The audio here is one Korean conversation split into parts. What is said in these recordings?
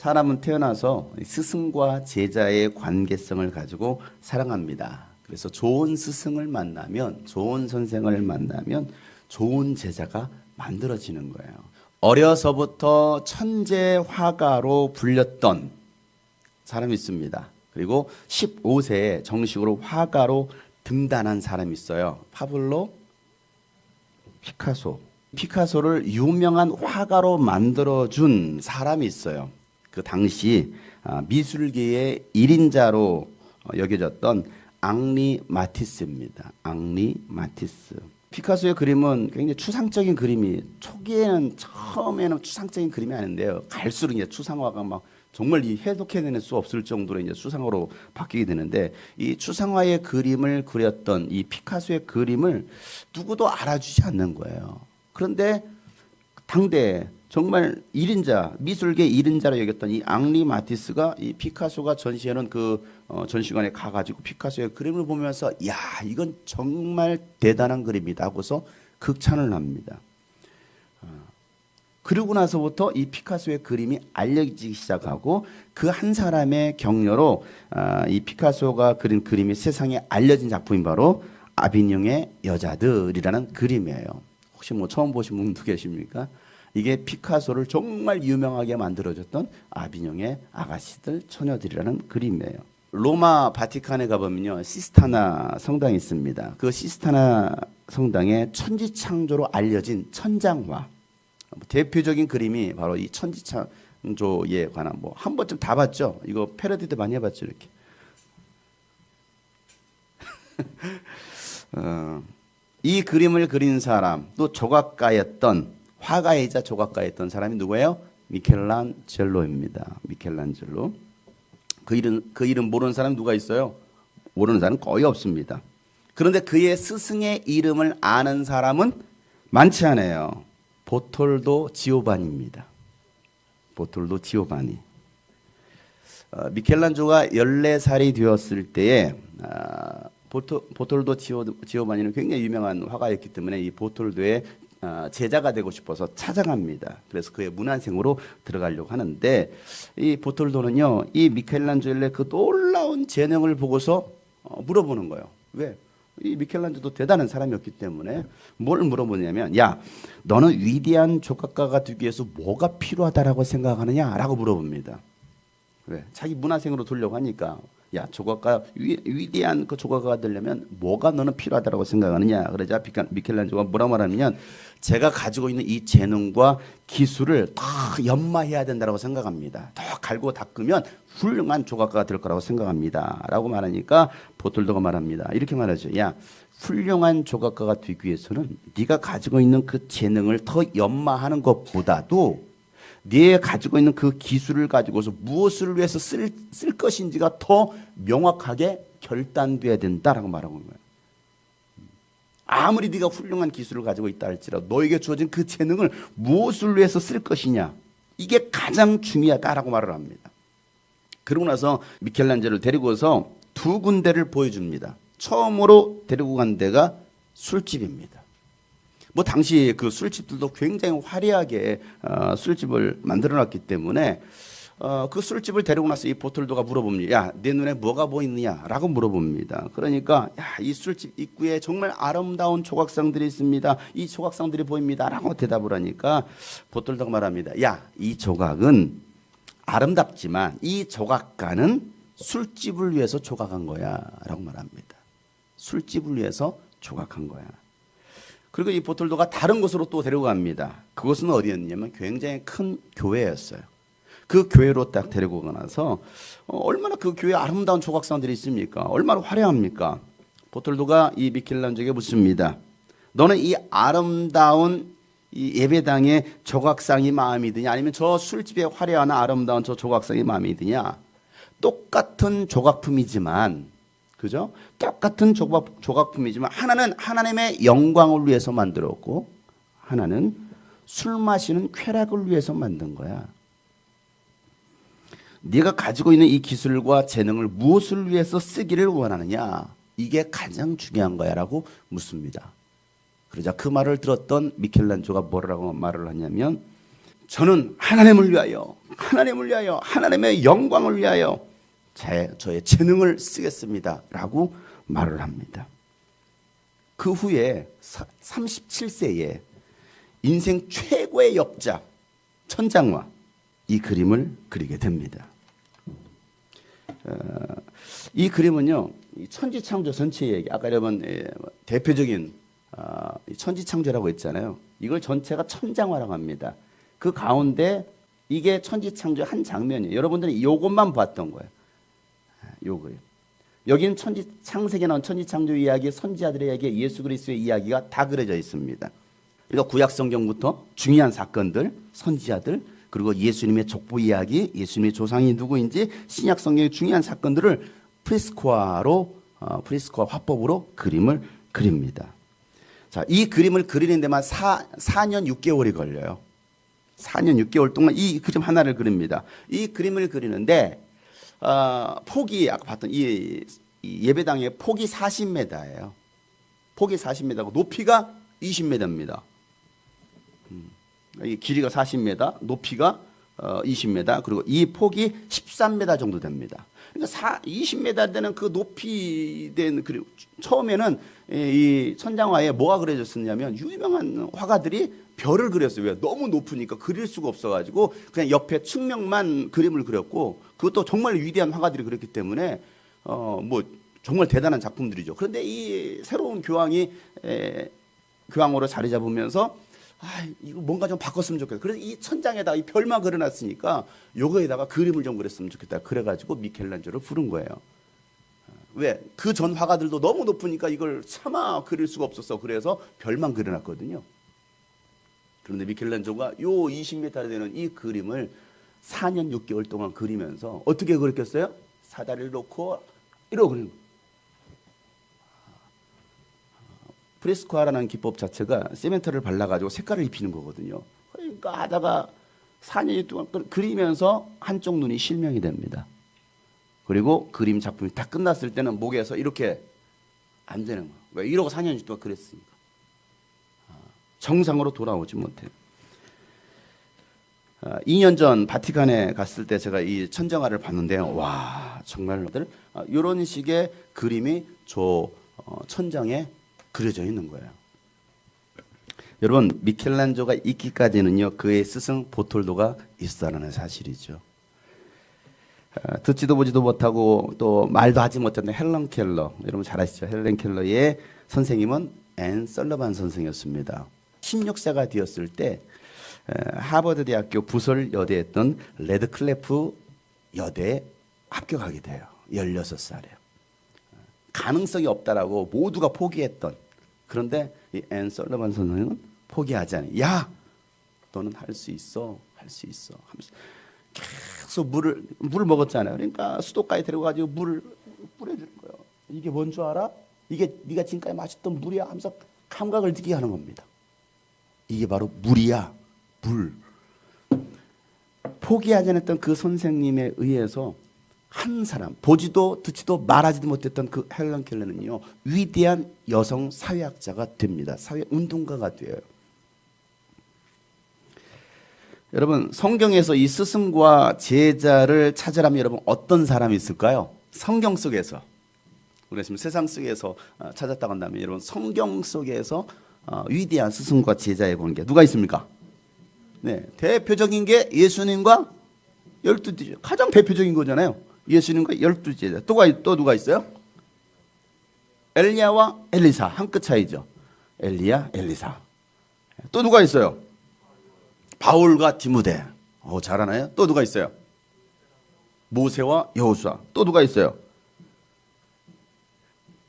사람은 태어나서 스승과 제자의 관계성을 가지고 살아갑니다. 그래서 좋은 스승을 만나면, 좋은 선생을 만나면 좋은 제자가 만들어지는 거예요. 어려서부터 천재 화가로 불렸던 사람이 있습니다. 그리고 15세에 정식으로 화가로 등단한 사람이 있어요. 파블로 피카소. 피카소를 유명한 화가로 만들어준 사람이 있어요. 그 당시 미술계의 1인자로 여겨졌던 앙리 마티스입니다. 앙리 마티스. 피카소의 그림은 굉장히 추상적인 그림이, 처음에는 추상적인 그림이 아닌데요. 갈수록 이제 추상화가 막 정말 이 해석해낼 수 없을 정도로 이제 추상화로 바뀌게 되는데, 이 추상화의 그림을 그렸던 이 피카소의 그림을 누구도 알아주지 않는 거예요. 그런데 당대 정말 1인자, 미술계 1인자로 여겼던 이 앙리 마티스가 이 피카소가 전시하는 그 전시관에 가가지고 피카소의 그림을 보면서 야, 이건 정말 대단한 그림이다 하고서 극찬을 합니다. 그러고 나서부터 이 피카소의 그림이 알려지기 시작하고, 그 한 사람의 격려로 이 피카소가 그린 그림이 세상에 알려진 작품이 바로 아비뇽의 여자들이라는 그림이에요. 혹시 뭐 처음 보신 분도 계십니까? 이게 피카소를 정말 유명하게 만들어줬던 아비뇽의 아가씨들, 처녀들이라는 그림이에요. 로마 바티칸에 가보면요, 시스타나 성당이 있습니다. 그 시스타나 성당의 천지창조로 알려진 천장화, 대표적인 그림이 바로 이 천지창조에 관한, 뭐 한 번쯤 다 봤죠? 이거 패러디도 많이 해봤죠, 이렇게. 이 그림을 그린 사람, 또 조각가였던, 화가이자 조각가였던 사람이 누구예요? 미켈란젤로입니다. 미켈란젤로. 그 이름 모르는 사람 누가 있어요? 모르는 사람 거의 없습니다. 그런데 그의 스승의 이름을 아는 사람은 많지 않아요. 보톨도 지오바니입니다. 보톨도 지오바니. 미켈란젤로가 14살이 되었을 때에 보톨도 지오바니는 굉장히 유명한 화가였기 때문에 이 보톨도의 제자가 되고 싶어서 찾아갑니다. 그래서 그의 문안생으로 들어가려고 하는데, 이 보톨도는요, 이 미켈란젤로의 그 놀라운 재능을 보고서 물어보는 거예요. 왜? 이 미켈란젤로도 대단한 사람이었기 때문에 뭘 물어보냐면, 야, 너는 위대한 조각가가 되기 위해서 뭐가 필요하다라고 생각하느냐? 라고 물어봅니다. 왜? 자기 문화생으로 두려고 하니까, 야, 조각가, 위대한 그 조각가가 되려면 뭐가 너는 필요하다고 생각하느냐? 그러자 미켈란젤로가 뭐라 말하냐면, 제가 가지고 있는 이 재능과 기술을 다 연마해야 된다고 생각합니다. 더 갈고 닦으면 훌륭한 조각가가 될 거라고 생각합니다. 라고 말하니까 보톨도가 말합니다. 이렇게 말하죠. 야, 훌륭한 조각가가 되기 위해서는 네가 가지고 있는 그 재능을 더 연마하는 것보다도 네가 가지고 있는 그 기술을 가지고서 무엇을 위해서 쓸 것인지가 더 명확하게 결단돼야 된다라고 말하는 거예요. 아무리 네가 훌륭한 기술을 가지고 있다 할지라도 너에게 주어진 그 재능을 무엇을 위해서 쓸 것이냐, 이게 가장 중요하다라고 말을 합니다. 그러고 나서 미켈란젤로를 데리고서 두 군데를 보여줍니다. 처음으로 데리고 간 데가 술집입니다. 뭐 당시 그 술집들도 굉장히 화려하게 술집을 만들어놨기 때문에 그 술집을 데리고 나서 이 보톨도가 물어봅니다. 야, 내 눈에 뭐가 보이느냐? 라고 물어봅니다. 그러니까, 야, 이 술집 입구에 정말 아름다운 조각상들이 있습니다. 이 조각상들이 보입니다. 라고 대답을 하니까 보톨도가 말합니다. 야, 이 조각은 아름답지만 이 조각가는 술집을 위해서 조각한 거야. 라고 말합니다. 술집을 위해서 조각한 거야. 그리고 이 보톨도가 다른 곳으로 또 데려갑니다. 그곳은 어디였냐면 굉장히 큰 교회였어요. 그 교회로 딱 데리고 가서 얼마나 그 교회에 아름다운 조각상들이 있습니까? 얼마나 화려합니까? 보톨도가 이 미켈란젤로에게 묻습니다. 너는 이 아름다운 이 예배당의 조각상이 마음이 드냐? 아니면 저 술집에 화려한 아름다운 저 조각상이 마음이 드냐? 똑같은 조각품이지만, 그죠? 똑같은 조각품이지만 하나는 하나님의 영광을 위해서 만들었고, 하나는 술 마시는 쾌락을 위해서 만든 거야. 네가 가지고 있는 이 기술과 재능을 무엇을 위해서 쓰기를 원하느냐? 이게 가장 중요한 거야 라고 묻습니다. 그러자 그 말을 들었던 미켈란젤로가 뭐라고 말을 하냐면, 저는 하나님을 위하여, 하나님의 영광을 위하여 저의 재능을 쓰겠습니다 라고 말을 합니다. 그 후에 37세에 인생 최고의 역작 천장화, 이 그림을 그리게 됩니다. 이 그림은요, 천지창조 전체 얘기, 아까 여러분 대표적인 천지창조라고 했잖아요. 이걸 전체가 천장화라고 합니다. 그 가운데 이게 천지창조 한 장면이에요. 여러분들은 이것만 봤던 거예요. 요거요. 여기는 창세기에 나온 천지창조 이야기, 선지자들의 이야기, 예수 그리스도의 이야기가 다 그려져 있습니다. 그러니까 구약 성경부터 중요한 사건들, 선지자들, 그리고 예수님의 족보 이야기, 예수님의 조상이 누구인지 신약 성경의 중요한 사건들을 프리스코아 화법으로 그림을 그립니다. 자, 이 그림을 그리는 데만 4년 6개월이 걸려요. 4년 6개월 동안 이 그림 하나를 그립니다. 이 그림을 그리는데 폭이 아까 봤던 이 예배당의 폭이 40m예요. 폭이 40m고 높이가 20m입니다. 이 길이가 40m, 높이가 20m, 그리고 이 폭이 13m 정도 됩니다. 그러니까 20m 되는 그 높이 된 그리고 처음에는 이 천장화에 뭐가 그려졌었냐면 유명한 화가들이 별을 그렸어요. 왜? 너무 높으니까 그릴 수가 없어가지고 그냥 옆에 측면만 그림을 그렸고, 그것도 정말 위대한 화가들이 그렸기 때문에 뭐 정말 대단한 작품들이죠. 그런데 이 새로운 교황으로 자리 잡으면서 이거 뭔가 좀 바꿨으면 좋겠다. 그래서 이 천장에다가 이 별만 그려놨으니까 요거에다가 그림을 좀 그렸으면 좋겠다. 그래가지고 미켈란젤로를 부른 거예요. 왜? 그 전 화가들도 너무 높으니까 이걸 차마 그릴 수가 없었어. 그래서 별만 그려놨거든요. 그런데 미켈란젤로가 요 20m 되는 이 그림을 4년 6개월 동안 그리면서 어떻게 그렸겠어요? 사다리를 놓고 이러고 그리는 거예요. 프레스코아라는 기법 자체가 세멘트를 발라가지고 색깔을 입히는 거거든요. 그러니까 하다가 4년 동안 그리면서 한쪽 눈이 실명이 됩니다. 그리고 그림 작품이 다 끝났을 때는 목에서 이렇게 안 되는 거예요. 왜? 이러고 4년 동안 그랬으니까. 정상으로 돌아오지 못해요. 2년 전 바티칸에 갔을 때 제가 이 천정화를 봤는데요. 와, 정말 이런 식의 그림이 저 천장에 그려져 있는 거예요. 여러분, 미켈란젤로가 있기까지는요, 그의 스승 보톨도가 있었다는 사실이죠. 듣지도 보지도 못하고 또 말도 하지 못했던 헬런 켈러, 여러분 잘 아시죠? 헬런 켈러의 선생님은 앤 설러반 선생이었습니다. 16세가 되었을 때 하버드 대학교 부설 여대였던 레드클래프 여대에 합격하게 돼요. 16살이에요. 가능성이 없다라고 모두가 포기했던, 그런데 이 앤 설러반 선생은 포기하지 않아요. 야, 너는 할 수 있어, 할 수 있어 하면서 계속 물을 먹었잖아요. 그러니까 수도가에 데려가지고 물을 뿌려주는 거예요. 이게 뭔 줄 알아? 이게 네가 지금까지 마셨던 물이야 하면서 감각을 느끼게 하는 겁니다. 이게 바로 물이야, 물. 포기하지 않았던 그 선생님에 의해서 한 사람, 보지도 듣지도 말하지도 못했던 그 헬런 켈러는요, 위대한 여성 사회학자가 됩니다. 사회운동가가 돼요. 여러분, 성경에서 이 스승과 제자를 찾으라면 여러분 어떤 사람이 있을까요? 성경 속에서. 우리가 지금 세상 속에서 찾았다고 한다면 여러분 성경 속에서 위대한 스승과 제자의 관계 누가 있습니까? 네, 대표적인 게 예수님과 12제자. 가장 대표적인 거잖아요. 예수님과 12제자. 또 누가 있어요? 엘리야와 엘리사. 한 끗 차이죠. 엘리야, 엘리사. 또 누가 있어요? 바울과 디모데. 잘하나요? 또 누가 있어요? 모세와 여호수아. 또 누가 있어요?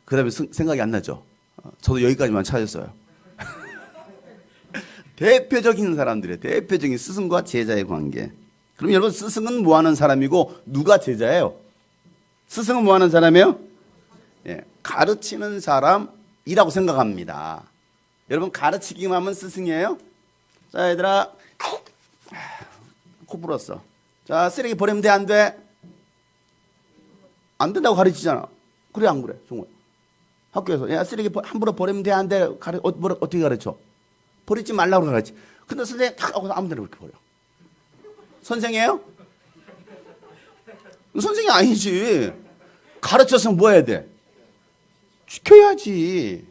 그 다음에 생각이 안 나죠? 저도 여기까지만 찾았어요. 대표적인 사람들의 대표적인 스승과 제자의 관계. 그럼 여러분, 스승은 뭐 하는 사람이고 누가 제자예요? 스승은 뭐 하는 사람이에요? 예, 가르치는 사람이라고 생각합니다. 여러분, 가르치기만 하면 스승이에요? 자, 얘들아, 코 불었어. 자, 쓰레기 버리면 돼, 안 돼? 안 된다고 가르치잖아. 그래, 안 그래? 정말. 학교에서 야, 쓰레기 함부로 버리면 돼, 안 돼? 어떻게 가르쳐? 버리지 말라고 가르치. 근데 선생님 딱 하고 아무 데나 그렇게 버려. 선생이에요? 선생이 아니지. 가르쳐서 뭐 해야 돼? 지켜야지.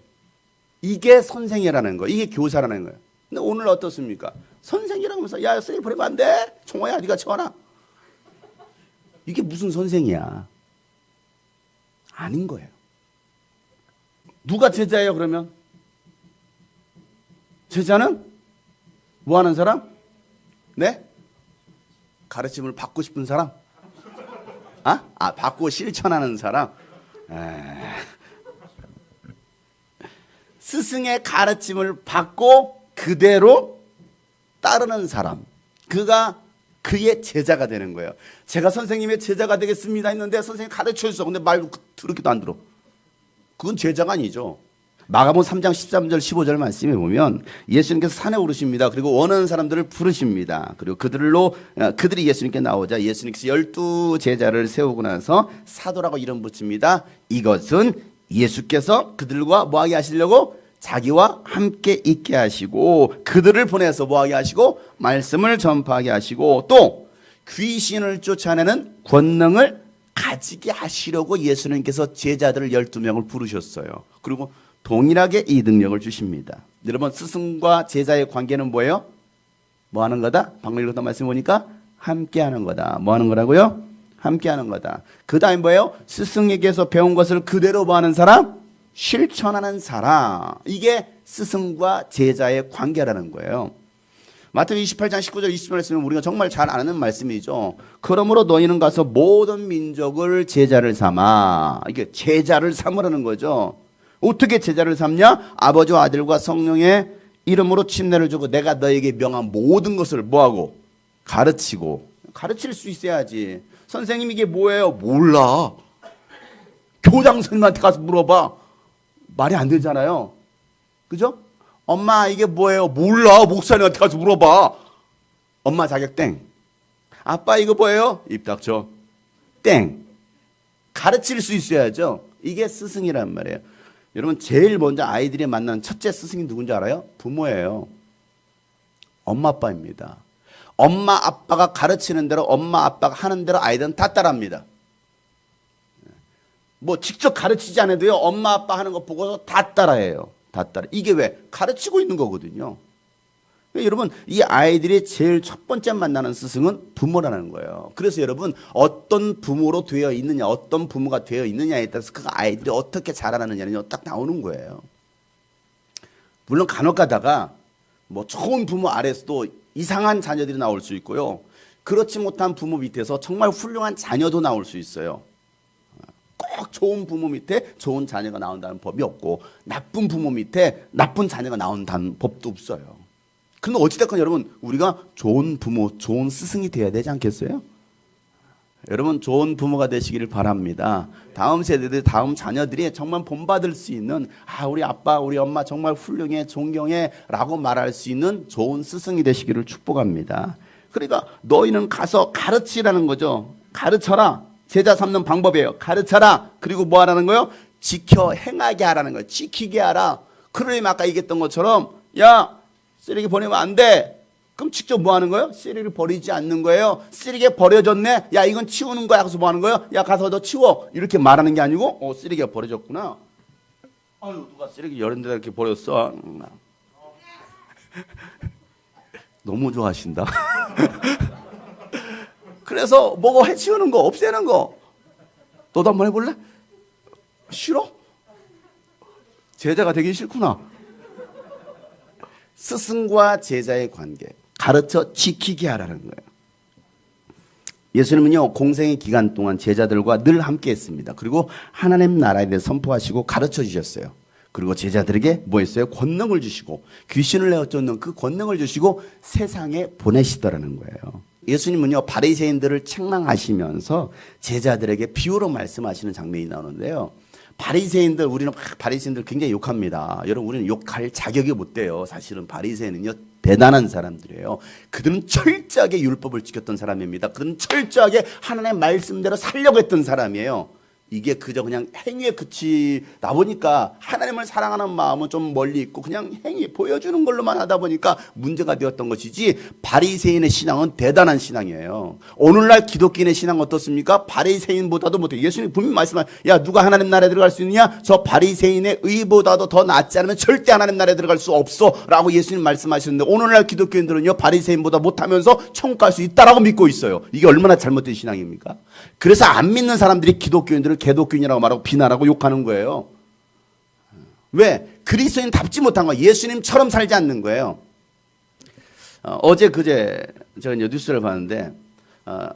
이게 선생이라는 거, 이게 교사라는 거예요. 근데 오늘 어떻습니까? 선생이라고 하면서 야, 쓰레기 버리면 안 돼. 종호야, 네가 치워라. 이게 무슨 선생이야? 아닌 거예요. 누가 제자예요, 그러면? 제자는 뭐 하는 사람? 네? 가르침을 받고 싶은 사람? 받고 실천하는 사람? 스승의 가르침을 받고 그대로 따르는 사람. 그가 그의 제자가 되는 거예요. 제가 선생님의 제자가 되겠습니다 했는데 선생님 가르쳐 주세요. 근데 말 그렇게도 안 들어. 그건 제자가 아니죠. 마가복음 3장 13절 15절 말씀에 보면 예수님께서 산에 오르십니다. 그리고 원하는 사람들을 부르십니다. 그리고 그들이 예수님께 나오자 예수님께서 12 제자를 세우고 나서 사도라고 이름 붙입니다. 이것은 예수께서 그들과 뭐하게 하시려고? 자기와 함께 있게 하시고 그들을 보내서 뭐하게 하시고 말씀을 전파하게 하시고 또 귀신을 쫓아내는 권능을 가지게 하시려고 예수님께서 제자들을 12명을 부르셨어요. 그리고 동일하게 이 능력을 주십니다. 여러분 스승과 제자의 관계는 뭐예요? 뭐 하는 거다? 방금 읽었던 말씀 보니까 함께 하는 거다. 뭐 하는 거라고요? 함께 하는 거다. 그 다음에 뭐예요? 스승에게서 배운 것을 그대로 뭐 하는 사람? 실천하는 사람. 이게 스승과 제자의 관계라는 거예요. 마태복음 28장 19절 20절 말씀은 우리가 정말 잘 아는 말씀이죠. 그러므로 너희는 가서 모든 민족을 제자를 삼아. 이게 제자를 삼으라는 거죠. 어떻게 제자를 삼냐? 아버지와 아들과 성령의 이름으로 침례를 주고 내가 너에게 명한 모든 것을 뭐하고? 가르치고. 가르칠 수 있어야지. 선생님 이게 뭐예요? 몰라. 교장 선생님한테 가서 물어봐. 말이 안 되잖아요. 그죠? 엄마 이게 뭐예요? 몰라. 목사님한테 가서 물어봐. 엄마 자격 땡. 아빠 이거 뭐예요? 입 닥쳐. 땡. 가르칠 수 있어야죠. 이게 스승이란 말이에요. 여러분 제일 먼저 아이들이 만나는 첫째 스승이 누군지 알아요? 부모예요. 엄마 아빠입니다. 엄마 아빠가 가르치는 대로 엄마 아빠가 하는 대로 아이들은 다 따라합니다. 뭐 직접 가르치지 않아도요 엄마 아빠 하는 거 보고서 다 따라해요. 다 따라. 이게 왜? 가르치고 있는 거거든요. 여러분 이 아이들이 제일 첫 번째 만나는 스승은 부모라는 거예요. 그래서 여러분 어떤 부모로 되어 있느냐 어떤 부모가 되어 있느냐에 따라서 그 아이들이 어떻게 자라나느냐는 딱 나오는 거예요. 물론 간혹 가다가 뭐 좋은 부모 아래서도 이상한 자녀들이 나올 수 있고요. 그렇지 못한 부모 밑에서 정말 훌륭한 자녀도 나올 수 있어요. 꼭 좋은 부모 밑에 좋은 자녀가 나온다는 법이 없고 나쁜 부모 밑에 나쁜 자녀가 나온다는 법도 없어요. 그런데 어찌됐건 여러분 우리가 좋은 부모, 좋은 스승이 되어야 되지 않겠어요? 여러분 좋은 부모가 되시기를 바랍니다. 다음 세대들, 다음 자녀들이 정말 본받을 수 있는 우리 아빠, 우리 엄마 정말 훌륭해, 존경해 라고 말할 수 있는 좋은 스승이 되시기를 축복합니다. 그러니까 너희는 가서 가르치라는 거죠. 가르쳐라. 제자 삼는 방법이에요. 가르쳐라. 그리고 뭐 하라는 거예요? 지켜 행하게 하라는 거예요. 지키게 하라. 그러려면 아까 얘기했던 것처럼 야 쓰레기 버리면 안 돼. 그럼 직접 뭐 하는 거예요? 쓰레기를 버리지 않는 거예요. 쓰레기가 버려졌네. 야 이건 치우는 거야. 가서 뭐 하는 거예요? 야 가서 너 치워. 이렇게 말하는 게 아니고 쓰레기가 버려졌구나. 아유 누가 쓰레기 이런 데다 이렇게 버렸어. 너무 좋아하신다. 그래서 뭐고 해치우는 거 없애는 거. 너도 한번 해볼래? 싫어? 제자가 되기 싫구나. 스승과 제자의 관계. 가르쳐 지키게 하라는 거예요. 예수님은요 공생의 기간 동안 제자들과 늘 함께 했습니다. 그리고 하나님 나라에 대해 선포하시고 가르쳐 주셨어요. 그리고 제자들에게 뭐 했어요? 권능을 주시고 귀신을 내어쫓는 그 권능을 주시고 세상에 보내시더라는 거예요. 예수님은요 바리새인들을 책망하시면서 제자들에게 비유로 말씀하시는 장면이 나오는데요. 바리새인들 우리는 바리새인들 굉장히 욕합니다. 여러분 우리는 욕할 자격이 못 돼요. 사실은 바리새인은요 대단한 사람들이에요. 그들은 철저하게 율법을 지켰던 사람입니다. 그들은 철저하게 하나님의 말씀대로 살려고 했던 사람이에요. 이게 그저 그냥 행위에 그치다 보니까 하나님을 사랑하는 마음은 좀 멀리 있고 그냥 행위 보여주는 걸로만 하다 보니까 문제가 되었던 것이지, 바리새인의 신앙은 대단한 신앙이에요. 오늘날 기독교인의 신앙 어떻습니까? 바리새인보다도 못해. 예수님 분명히 말씀하신, 야 누가 하나님 나라에 들어갈 수 있느냐? 저 바리새인의 의보다도 더 낫지 않으면 절대 하나님 나라에 들어갈 수 없어 라고 예수님 말씀하셨는데, 오늘날 기독교인들은요 바리새인보다 못하면서 천국 갈 수 있다라고 믿고 있어요. 이게 얼마나 잘못된 신앙입니까? 그래서 안 믿는 사람들이 기독교인들을 개독교인이라고 말하고 비난하고 욕하는 거예요. 왜? 그리스도인답지 못한 거예요. 예수님처럼 살지 않는 거예요. 어제 그제 제가 이제 뉴스를 봤는데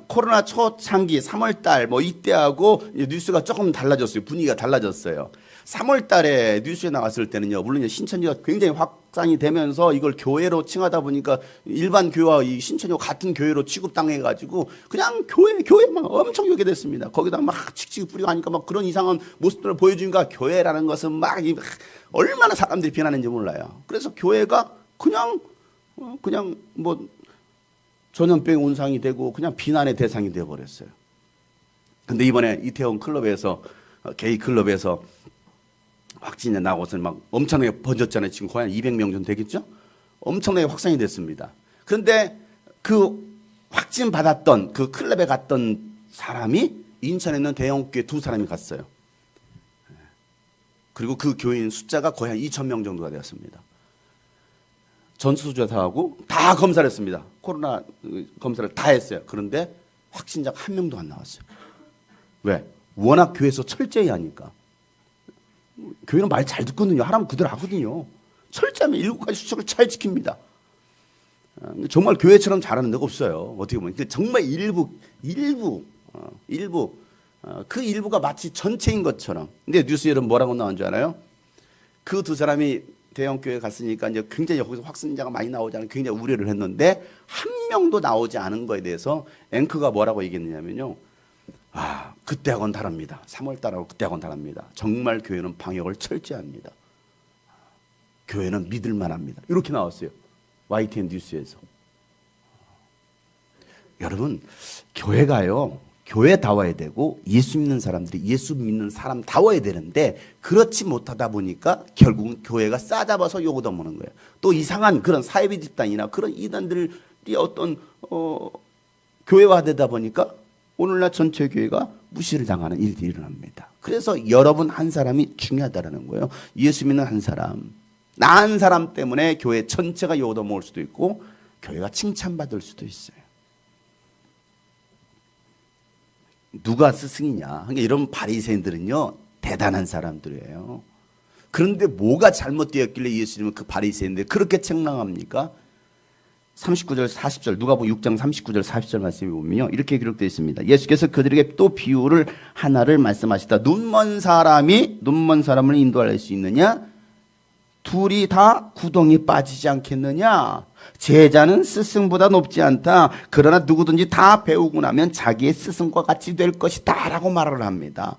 코로나 초창기 3월달 뭐 이때하고 뉴스가 조금 달라졌어요. 분위기가 달라졌어요. 3월달에 뉴스에 나왔을 때는요, 물론 신천지가 굉장히 확산이 되면서 이걸 교회로 칭하다 보니까 일반 교회와 이 신천지와 같은 교회로 취급당해가지고 그냥 교회만 엄청 욕이 됐습니다. 거기다 막 칙칙 뿌리고 하니까 막 그런 이상한 모습들을 보여주니까 교회라는 것은 막 얼마나 사람들이 비난하는지 몰라요. 그래서 교회가 그냥 뭐 전염병 온상이 되고 그냥 비난의 대상이 되어버렸어요. 근데 이번에 이태원 클럽에서 게이 클럽에서 확진이 나고서 막 엄청나게 번졌잖아요. 지금 거의 한 200명 정도 되겠죠? 엄청나게 확산이 됐습니다. 그런데 그 확진 받았던 그 클럽에 갔던 사람이 인천에 있는 대형교회 2사람이 갔어요. 그리고 그 교인 숫자가 거의 한 2,000명 정도가 되었습니다. 전수조사하고 다 검사를 했습니다. 코로나 검사를 다 했어요. 그런데 확진자가 한 명도 안 나왔어요. 왜? 워낙 교회에서 철저히 하니까. 교회는 말 잘 듣거든요. 하라면 그대로 하거든요. 철저하면 7가지 수칙을 잘 지킵니다. 정말 교회처럼 잘하는 데가 없어요. 어떻게 보면 정말 일부 그 일부가 마치 전체인 것처럼. 근데 뉴스에 여러분 뭐라고 나온 줄 알아요? 그 2사람이 대형 교회 갔으니까 이제 굉장히 거기서 확진자가 많이 나오지 않은 굉장히 우려를 했는데 한 명도 나오지 않은 거에 대해서 앵커가 뭐라고 얘기했느냐면요. 그때하고는 다릅니다. 3월달하고 그때하고는 다릅니다. 정말 교회는 방역을 철저히 합니다. 교회는 믿을만 합니다. 이렇게 나왔어요. YTN 뉴스에서. 여러분, 교회가요, 교회다워야 되고 예수 믿는 사람들이 예수 믿는 사람다워야 되는데 그렇지 못하다 보니까 결국은 교회가 싸잡아서 욕을 얻어먹는 거예요. 또 이상한 그런 사이비 집단이나 그런 이단들이 어떤 교회화되다 보니까 오늘날 전체 교회가 무시를 당하는 일들이 일어납니다. 그래서 여러분 한 사람이 중요하다는 거예요. 예수 믿는 한 사람, 나 한 사람 때문에 교회 전체가 욕을 얻어먹을 수도 있고 교회가 칭찬받을 수도 있어요. 누가 스승이냐? 그러니까 이런 바리새인들은요 대단한 사람들이에요. 그런데 뭐가 잘못되었길래 예수님은 그 바리새인들 그렇게 책망합니까? 39절 40절 누가복음 6장 39절 40절 말씀에 보면요 이렇게 기록되어 있습니다. 예수께서 그들에게 또 비유를 하나를 말씀하시다. 눈먼 사람을 인도할 수 있느냐? 둘이 다 구덩이 빠지지 않겠느냐? 제자는 스승보다 높지 않다. 그러나 누구든지 다 배우고 나면 자기의 스승과 같이 될 것이다 라고 말을 합니다.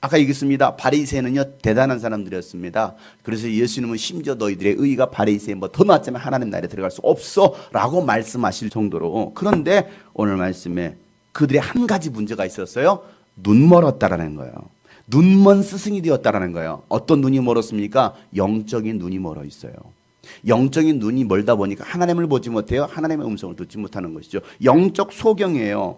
아까 얘기했습니다. 바리새인은요 대단한 사람들이었습니다. 그래서 예수님은 심지어 너희들의 의가 바리새인 더 낫지만 하나님 나라에 들어갈 수 없어 라고 말씀하실 정도로. 그런데 오늘 말씀에 그들의 한 가지 문제가 있었어요. 눈 멀었다라는 거예요. 눈먼 스승이 되었다라는 거예요. 어떤 눈이 멀었습니까? 영적인 눈이 멀어 있어요. 영적인 눈이 멀다 보니까 하나님을 보지 못해요. 하나님의 음성을 듣지 못하는 것이죠. 영적 소경이에요.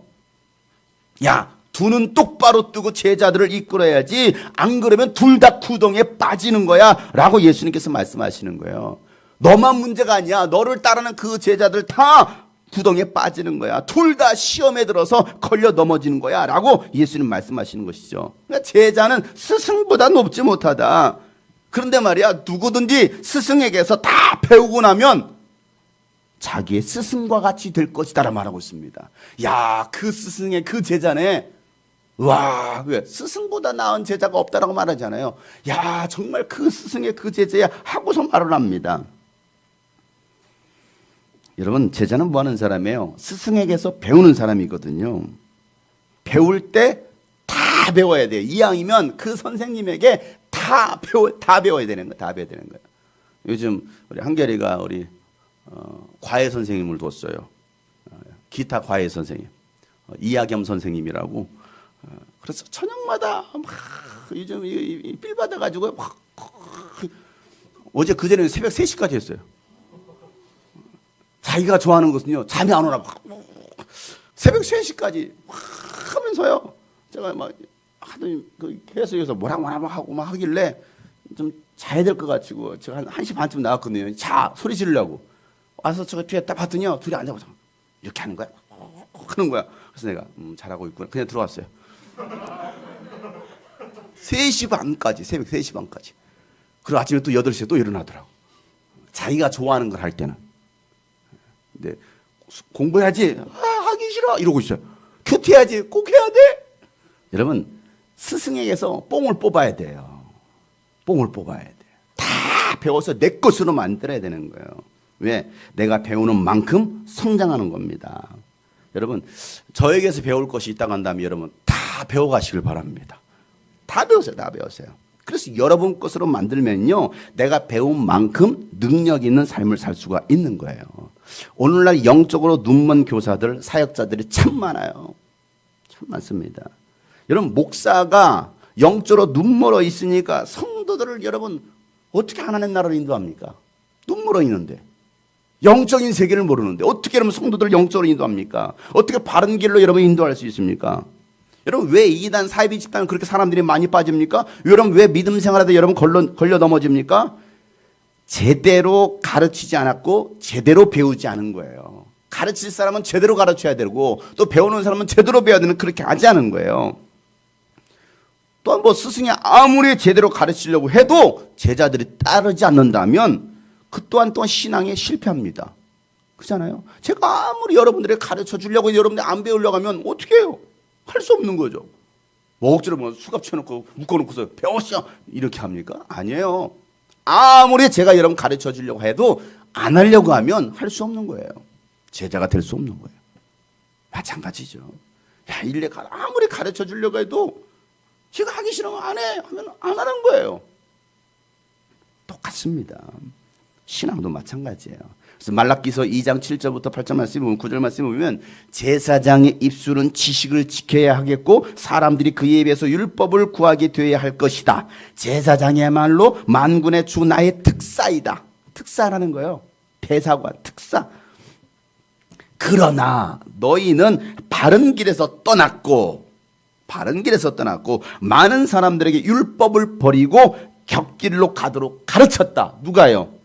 야, 두 눈 똑바로 뜨고 제자들을 이끌어야지. 안 그러면 둘 다 구덩이에 빠지는 거야 라고 예수님께서 말씀하시는 거예요. 너만 문제가 아니야. 너를 따르는 그 제자들 다 구덩이에 빠지는 거야. 둘 다 시험에 들어서 걸려 넘어지는 거야 라고 예수님 말씀하시는 것이죠. 그러니까 제자는 스승보다 높지 못하다. 그런데 말이야 누구든지 스승에게서 다 배우고 나면 자기의 스승과 같이 될 것이다 라고 말하고 있습니다. 야, 그 스승의 그 제자네. 와, 왜 스승보다 나은 제자가 없다라고 말하잖아요. 야, 정말 그 스승의 그 제자야 하고서 말을 합니다. 여러분, 제자는 뭐 하는 사람이에요? 스승에게서 배우는 사람이거든요. 배울 때 다 배워야 돼요. 이왕이면 그 선생님에게 다 배워야 되는 거예요. 다 배워야 되는 거예요. 요즘 우리 한결이가 우리 과외 선생님을 뒀어요. 기타 과외 선생님. 이하겸 선생님이라고 그래서 저녁마다 막 요즘 빌 받아가지고 막 어제 그전에는 새벽 3시까지 했어요. 자기가 좋아하는 것은요, 잠이 안 오나 막 새벽 3시까지 막 하면서요. 제가 막 하더니 그 계속해서 뭐라고 하고 막 하길래 좀 자야 될 것 같고 제가 한 1시 반쯤 나왔거든요. 자, 소리 지르려고. 와서 제가 뒤에 딱 봤더니요, 둘이 앉아서 이렇게 하는 거야. 하는 거야. 그래서 내가 잘하고 있구나. 그냥 들어왔어요. 3시 반까지, 새벽 3시 반까지. 그리고 아침에 또 8시에 또 일어나더라고. 자기가 좋아하는 걸 할 때는. 근데 공부해야지. 하기 싫어. 이러고 있어요. 큐티해야지. 꼭 해야 돼. 여러분, 스승에게서 뽕을 뽑아야 돼요. 뽕을 뽑아야 돼요. 다 배워서 내 것으로 만들어야 되는 거예요. 왜? 내가 배우는 만큼 성장하는 겁니다. 여러분, 저에게서 배울 것이 있다고 한다면 여러분 다 배워가시길 바랍니다. 다 배우세요. 다 배우세요. 그래서 여러분 것으로 만들면요, 내가 배운 만큼 능력 있는 삶을 살 수가 있는 거예요. 오늘날 영적으로 눈먼 교사들, 사역자들이 참 많아요. 참 많습니다. 여러분, 목사가 영적으로 눈멀어 있으니까 성도들을 여러분 어떻게 하나님 나라를 인도합니까? 눈멀어 있는데. 영적인 세계를 모르는데 어떻게 여러분 성도들을 영적으로 인도합니까? 어떻게 바른 길로 여러분 인도할 수 있습니까? 여러분, 왜 이단 사이비 집단은 그렇게 사람들이 많이 빠집니까? 여러분, 왜 믿음 생활하다 여러분 걸려 넘어집니까? 제대로 가르치지 않았고 제대로 배우지 않은 거예요. 가르칠 사람은 제대로 가르쳐야 되고 또 배우는 사람은 제대로 배워야 되는, 그렇게 하지 않은 거예요. 또한 뭐 스승이 아무리 제대로 가르치려고 해도 제자들이 따르지 않는다면 그 또한 신앙에 실패합니다. 그렇잖아요. 제가 아무리 여러분들에게 가르쳐 주려고 여러분들 안 배우려고 하면 어떻게 해요? 할 수 없는 거죠. 뭐 억지로 뭐 수갑 쳐놓고 묶어놓고서 배웠어 이렇게 합니까? 아니에요. 아무리 제가 여러분 가르쳐 주려고 해도 안 하려고 하면 할 수 없는 거예요. 제자가 될 수 없는 거예요. 마찬가지죠. 야, 아무리 가르쳐 주려고 해도 제가 하기 싫으면 안 해 하면 안 하는 거예요. 똑같습니다. 신앙도 마찬가지예요. 그래서 말라기서 2장 7절부터 8절 말씀 보면 9절 말씀 보면 제사장의 입술은 지식을 지켜야 하겠고 사람들이 그에 비해서 율법을 구하게 되어야 할 것이다. 제사장이야말로 만군의 주 나의 특사이다. 특사라는 거예요. 대사관 특사. 그러나 너희는 바른 길에서 떠났고 많은 사람들에게 율법을 버리고 격길로 가도록 가르쳤다. 누가요?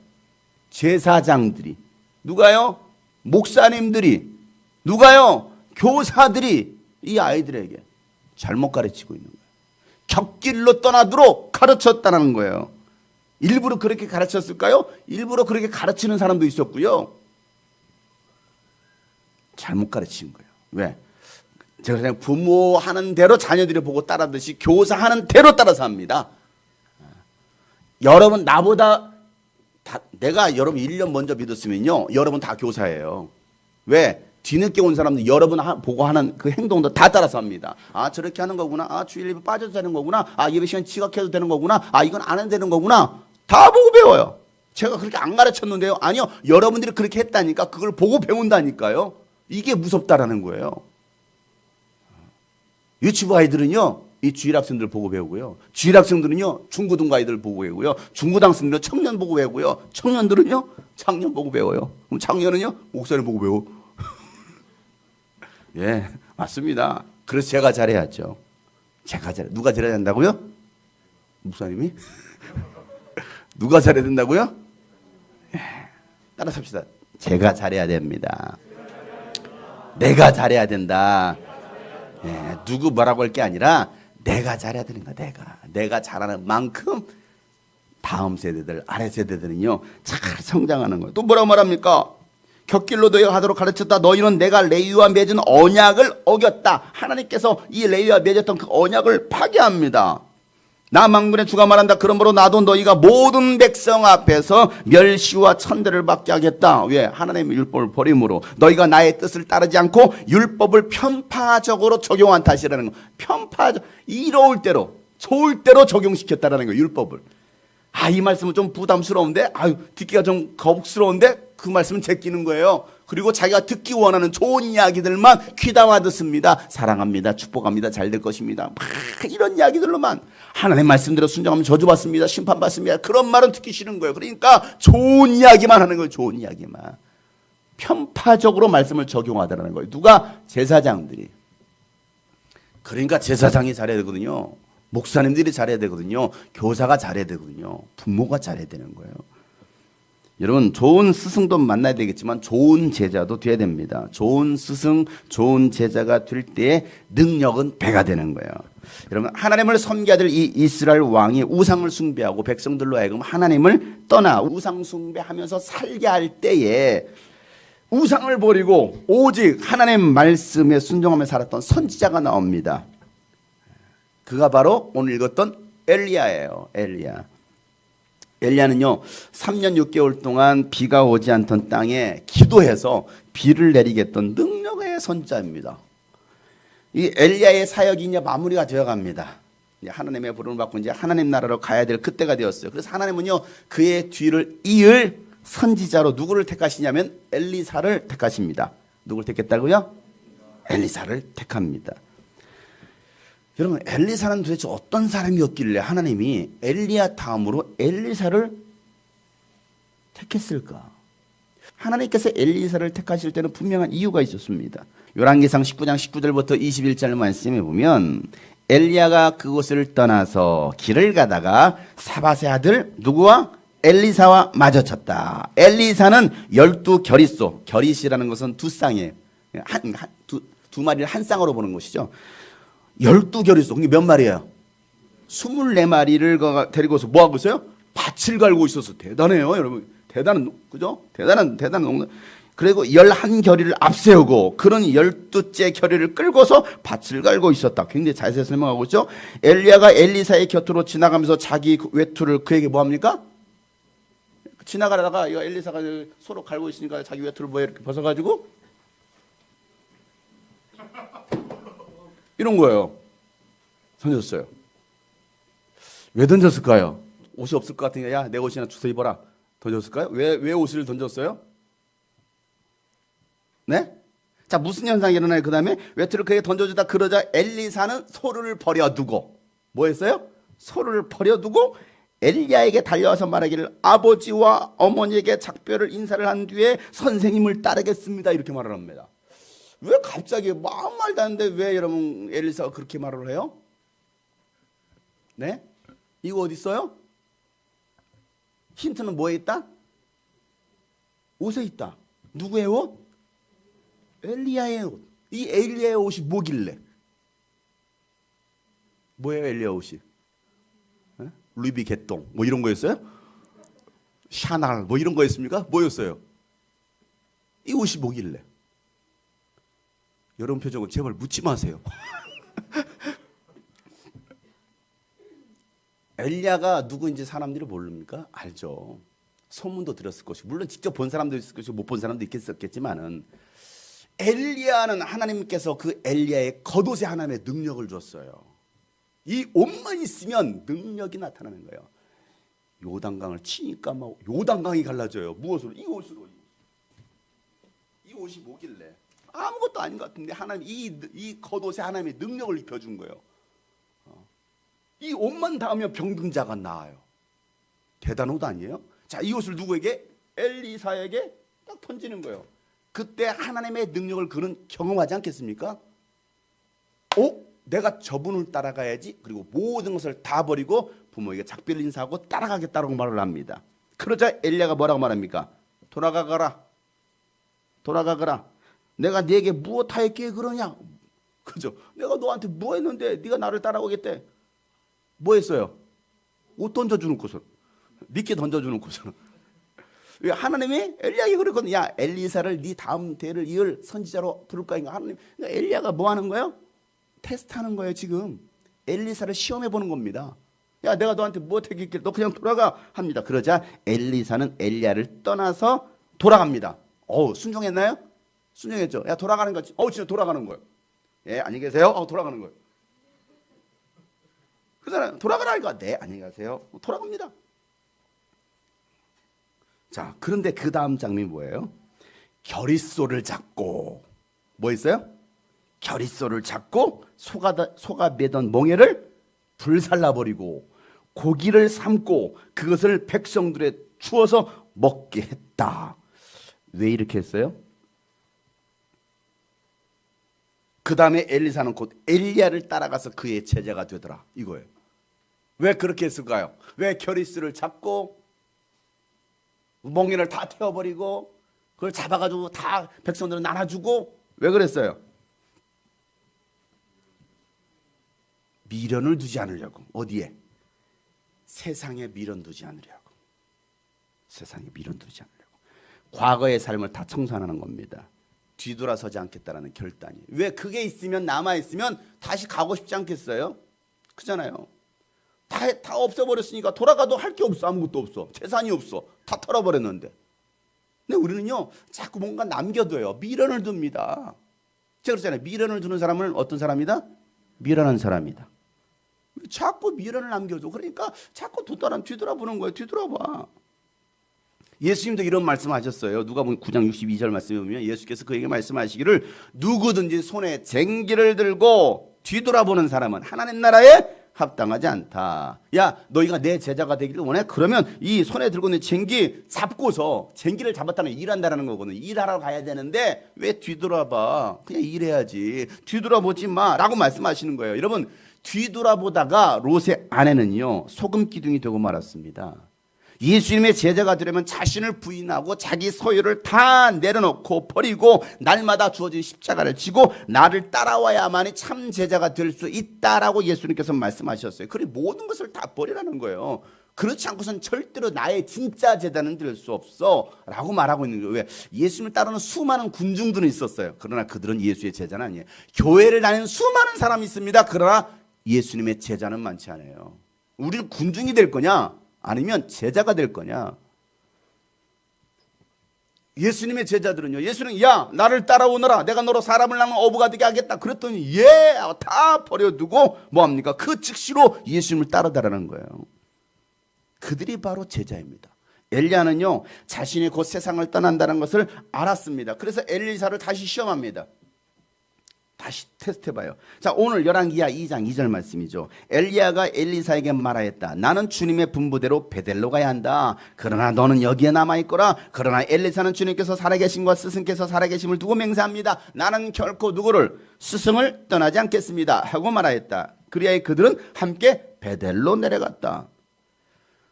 제사장들이. 누가요? 목사님들이. 누가요? 교사들이 이 아이들에게 잘못 가르치고 있는 거예요. 격길로 떠나도록 가르쳤다는 거예요. 일부러 그렇게 가르쳤을까요? 일부러 그렇게 가르치는 사람도 있었고요. 잘못 가르친 거예요. 왜? 제가 그냥 부모 하는 대로 자녀들이 보고 따라하듯이 교사 하는 대로 따라서 합니다. 여러분 나보다 내가 여러분 1년 먼저 믿었으면요, 여러분 다 교사예요. 왜? 뒤늦게 온 사람들 여러분 보고 하는 그 행동도 다 따라서 합니다. 아, 저렇게 하는 거구나. 아, 주일 예배 빠져도 되는 거구나. 아, 예배 시간 지각해도 되는 거구나. 아, 이건 안 해도 되는 거구나. 다 보고 배워요. 제가 그렇게 안 가르쳤는데요. 아니요, 여러분들이 그렇게 했다니까. 그걸 보고 배운다니까요. 이게 무섭다라는 거예요. 유치부 아이들은요, 이 주일 학생들 보고 배우고요. 주일 학생들은요, 중고등부 아이들 보고 배우고요. 중고등 학생들은 청년 보고 배우고요. 청년들은요, 장년 보고 배워요. 그럼 장년은요, 목사님 보고 배워. 예, 맞습니다. 그래서 제가 잘해야죠. 누가 잘해야 된다고요? 목사님이? 누가 잘해야 된다고요? 예, 따라서 합시다. 제가 잘해야 됩니다. 내가 잘해야 된다. 예, 누구 뭐라고 할 게 아니라 내가 잘해야 되는 거야. 내가 잘하는 만큼 다음 세대들, 아래 세대들은요 잘 성장하는 거예요. 또 뭐라고 말합니까? 격길로 너희가 가도록 가르쳤다. 너희는 내가 레위와 맺은 언약을 어겼다. 하나님께서 이 레위와 맺었던 그 언약을 파괴합니다. 나 만군의 주가 말한다. 그러므로 나도 너희가 모든 백성 앞에서 멸시와 천대를 받게 하겠다. 왜? 하나님의 율법을 버림으로 너희가 나의 뜻을 따르지 않고 율법을 편파적으로 적용한 탓이라는 거. 편파적, 이로울 대로, 좋을 대로 적용시켰다라는 거. 율법을. 아, 이 말씀은 좀 부담스러운데, 아유, 듣기가 좀 거북스러운데 그 말씀은 제끼는 거예요. 그리고 자기가 듣기 원하는 좋은 이야기들만 귀담아 듣습니다. 사랑합니다. 축복합니다. 잘 될 것입니다. 막 이런 이야기들로만 하나님 말씀대로 순종하면 저주받습니다. 심판받습니다. 그런 말은 듣기 싫은 거예요. 그러니까 좋은 이야기만 하는 거예요. 좋은 이야기만. 편파적으로 말씀을 적용하더라는 거예요. 누가? 제사장들이. 그러니까 제사장이 잘해야 되거든요. 목사님들이 잘해야 되거든요. 교사가 잘해야 되거든요. 부모가 잘해야 되는 거예요. 여러분, 좋은 스승도 만나야 되겠지만 좋은 제자도 돼야 됩니다. 좋은 스승, 좋은 제자가 될 때의 능력은 배가 되는 거예요. 여러분, 하나님을 섬겨야 될 이 이스라엘 왕이 우상을 숭배하고 백성들로 하여금 하나님을 떠나 우상 숭배하면서 살게 할 때에 우상을 버리고 오직 하나님 말씀에 순종하며 살았던 선지자가 나옵니다. 그가 바로 오늘 읽었던 엘리야예요. 엘리야는요 3년 6개월 동안 비가 오지 않던 땅에 기도해서 비를 내리겠던 능력의 선지자입니다. 이 엘리야의 사역이 이제 마무리가 되어갑니다. 이제 하나님의 부름을 받고 이제 하나님 나라로 가야 될 그때가 되었어요. 그래서 하나님은요 그의 뒤를 이을 선지자로 누구를 택하시냐면 엘리사를 택하십니다. 누구를 택했다고요? 엘리사를 택합니다. 여러분, 엘리사는 도대체 어떤 사람이었길래 하나님이 엘리야 다음으로 엘리사를 택했을까? 하나님께서 엘리사를 택하실 때는 분명한 이유가 있었습니다. 열왕기상 19장 19절부터 21절 말씀에 보면 엘리야가 그곳을 떠나서 길을 가다가 사밧의 아들 누구와? 엘리사와 마주쳤다. 엘리사는 12겨릿소, 겨릿이라는 것은 두 쌍이에요. 두 마리를 한 쌍으로 보는 것이죠. 12겨릿소, 그게 몇 마리예요? 24마리를 데리고서 뭐 하고 있어요? 밭을 갈고 있어서 대단해요, 여러분. 대단한, 그죠? 대단한 농사. 그리고 11겨리를 앞세우고 그런 12째 겨리를 끌고서 밭을 갈고 있었다. 굉장히 자세히 설명하고 있죠. 엘리야가 엘리사의 곁으로 지나가면서 자기 외투를 그에게 뭐 합니까? 지나가다가 이 엘리사가 소로 갈고 있으니까 자기 외투를 뭐 이렇게 벗어가지고 이런 거예요. 던졌어요. 왜 던졌을까요? 옷이 없을 것 같으니까 야, 내 옷이나 주워 입어라. 던졌을까요? 왜 옷을 던졌어요? 네? 자, 무슨 현상이 일어나요? 그 다음에 외투를 그에게 던져주다 그러자 엘리사는 소를 버려두고 뭐 했어요? 소를 버려두고 엘리야에게 달려와서 말하기를 아버지와 어머니에게 작별을 인사를 한 뒤에 선생님을 따르겠습니다. 이렇게 말을 합니다. 왜 갑자기 아무 말도 안 하는데 왜 여러분 엘리사가 그렇게 말을 해요? 네? 이거 어디 있어요? 힌트는 뭐에 있다? 옷에 있다. 누구의 옷? 엘리야의 옷. 이 엘리야의 옷이 뭐길래? 뭐예요 엘리야 옷이? 네? 루이비 개똥 뭐 이런 거였어요? 샤넬 뭐 이런 거였습니까? 뭐였어요? 이 옷이 뭐길래? 여러분 표정은 제발 묻지 마세요. 엘리야가 누구인지 사람들이 모릅니까? 알죠. 소문도 들었을 것이고 물론 직접 본 사람도 있을 것이고 못 본 사람도 있겠지만은 엘리야는 하나님께서 그 엘리야의 겉옷에 하나님의 능력을 줬어요. 이 옷만 있으면 능력이 나타나는 거예요. 요단강을 치니까 막 요단강이 갈라져요. 무엇으로? 이 옷으로. 이 옷이 뭐길래? 아무것도 아닌 것 같은데 하나님 이 겉옷에 하나님의 능력을 입혀준 거예요. 이 옷만 닿으면 병든자가 나아요. 대단한 옷 아니에요? 자, 이 옷을 누구에게? 엘리사에게 딱 던지는 거예요. 그때 하나님의 능력을 그는 경험하지 않겠습니까? 내가 저분을 따라가야지. 그리고 모든 것을 다 버리고 부모에게 작별을 인사하고 따라가겠다고 말을 합니다. 그러자 엘리야가 뭐라고 말합니까? 돌아가거라. 내가 네게 무엇하였기에 그러냐? 그죠? 내가 너한테 뭐 했는데 네가 나를 따라오겠대. 뭐 했어요? 옷 던져주는 미끼 던져주는 곳은. 왜 하나님이 엘리야에게 그랬거든요. 야, 엘리사를 네 다음 대를 이을 선지자로 부를까? 하나님, 그러니까 엘리야가 뭐 하는 거예요? 테스트하는 거예요. 지금 엘리사를 시험해 보는 겁니다. 야, 내가 너한테 뭐 했길래 너 그냥 돌아가 합니다. 그러자 엘리사는 엘리야를 떠나서 돌아갑니다. 순종했나요? 순종했죠. 야, 돌아가는 거지. 진짜 돌아가는 거예요. 예, 안녕히 계세요. 돌아가는 거예요. 그 사람 돌아가라니까 네, 안녕히 가세요. 돌아갑니다. 자, 그런데 그 다음 장면이 뭐예요? 결의소를 잡고 뭐 했어요? 결의소를 잡고 소가 매던 멍에를 불살라버리고 고기를 삶고 그것을 백성들에 주어서 먹게 했다. 왜 이렇게 했어요? 그 다음에 엘리사는 곧 엘리야를 따라가서 그의 제자가 되더라 이거예요. 왜 그렇게 했을까요? 왜 결의소를 잡고 멍에를 다 태워버리고 그걸 잡아가지고 다 백성들은 나눠주고 왜 그랬어요? 미련을 두지 않으려고. 어디에? 세상에 미련 두지 않으려고. 세상에 미련 두지 않으려고. 과거의 삶을 다 청산하는 겁니다. 뒤돌아서지 않겠다라는 결단이. 왜 그게 있으면 남아있으면 다시 가고 싶지 않겠어요? 그잖아요. 다 없애버렸으니까 돌아가도 할 게 없어. 아무것도 없어. 재산이 없어. 다 털어버렸는데. 근데 우리는요 자꾸 뭔가 남겨둬요. 미련을 둡니다. 제가 그랬잖아요. 미련을 두는 사람은 어떤 사람이다? 미련한 사람이다. 자꾸 미련을 남겨줘. 그러니까 자꾸 뒤돌아보는 거예요. 뒤돌아봐. 예수님도 이런 말씀하셨어요. 누가복음 9장 62절 말씀에 보면 예수께서 그에게 말씀하시기를 누구든지 손에 쟁기를 들고 뒤돌아보는 사람은 하나님 나라에 합당하지 않다. 야, 너희가 내 제자가 되기를 원해? 그러면 이 손에 들고 있는 쟁기 잡고서, 쟁기를 잡았다는 일한다는 거거든. 일하러 가야 되는데 왜 뒤돌아봐? 그냥 일해야지. 뒤돌아보지 마 라고 말씀하시는 거예요. 여러분, 뒤돌아보다가 롯의 아내는요 소금 기둥이 되고 말았습니다. 예수님의 제자가 되려면 자신을 부인하고 자기 소유를 다 내려놓고 버리고 날마다 주어진 십자가를 지고 나를 따라와야만이 참 제자가 될 수 있다라고 예수님께서 말씀하셨어요. 그래 모든 것을 다 버리라는 거예요. 그렇지 않고선 절대로 나의 진짜 제자는 될 수 없어 라고 말하고 있는 거예요. 왜? 예수님을 따르는 수많은 군중들은 있었어요. 그러나 그들은 예수의 제자는 아니에요. 교회를 다니는 수많은 사람이 있습니다. 그러나 예수님의 제자는 많지 않아요. 우리는 군중이 될 거냐 아니면 제자가 될 거냐. 예수님의 제자들은요, 예수는 야 나를 따라오너라, 내가 너로 사람을 낳는 어부가 되게 하겠다 그랬더니 예 다 버려두고 뭐합니까? 그 즉시로 예수님을 따르다라는 거예요. 그들이 바로 제자입니다. 엘리야는요 자신이 곧 세상을 떠난다는 것을 알았습니다. 그래서 엘리사를 다시 시험합니다. 다시 테스트해봐요. 자, 오늘 열왕기하 2장 2절 말씀이죠. 엘리야가 엘리사에게 말하였다. 나는 주님의 분부대로 베델로 가야 한다. 그러나 너는 여기에 남아있거라. 그러나 엘리사는 주님께서 살아계심과 스승께서 살아계심을 두고 맹세합니다. 나는 결코 누구를 스승을 떠나지 않겠습니다 하고 말하였다. 그리하여 그들은 함께 베델로 내려갔다.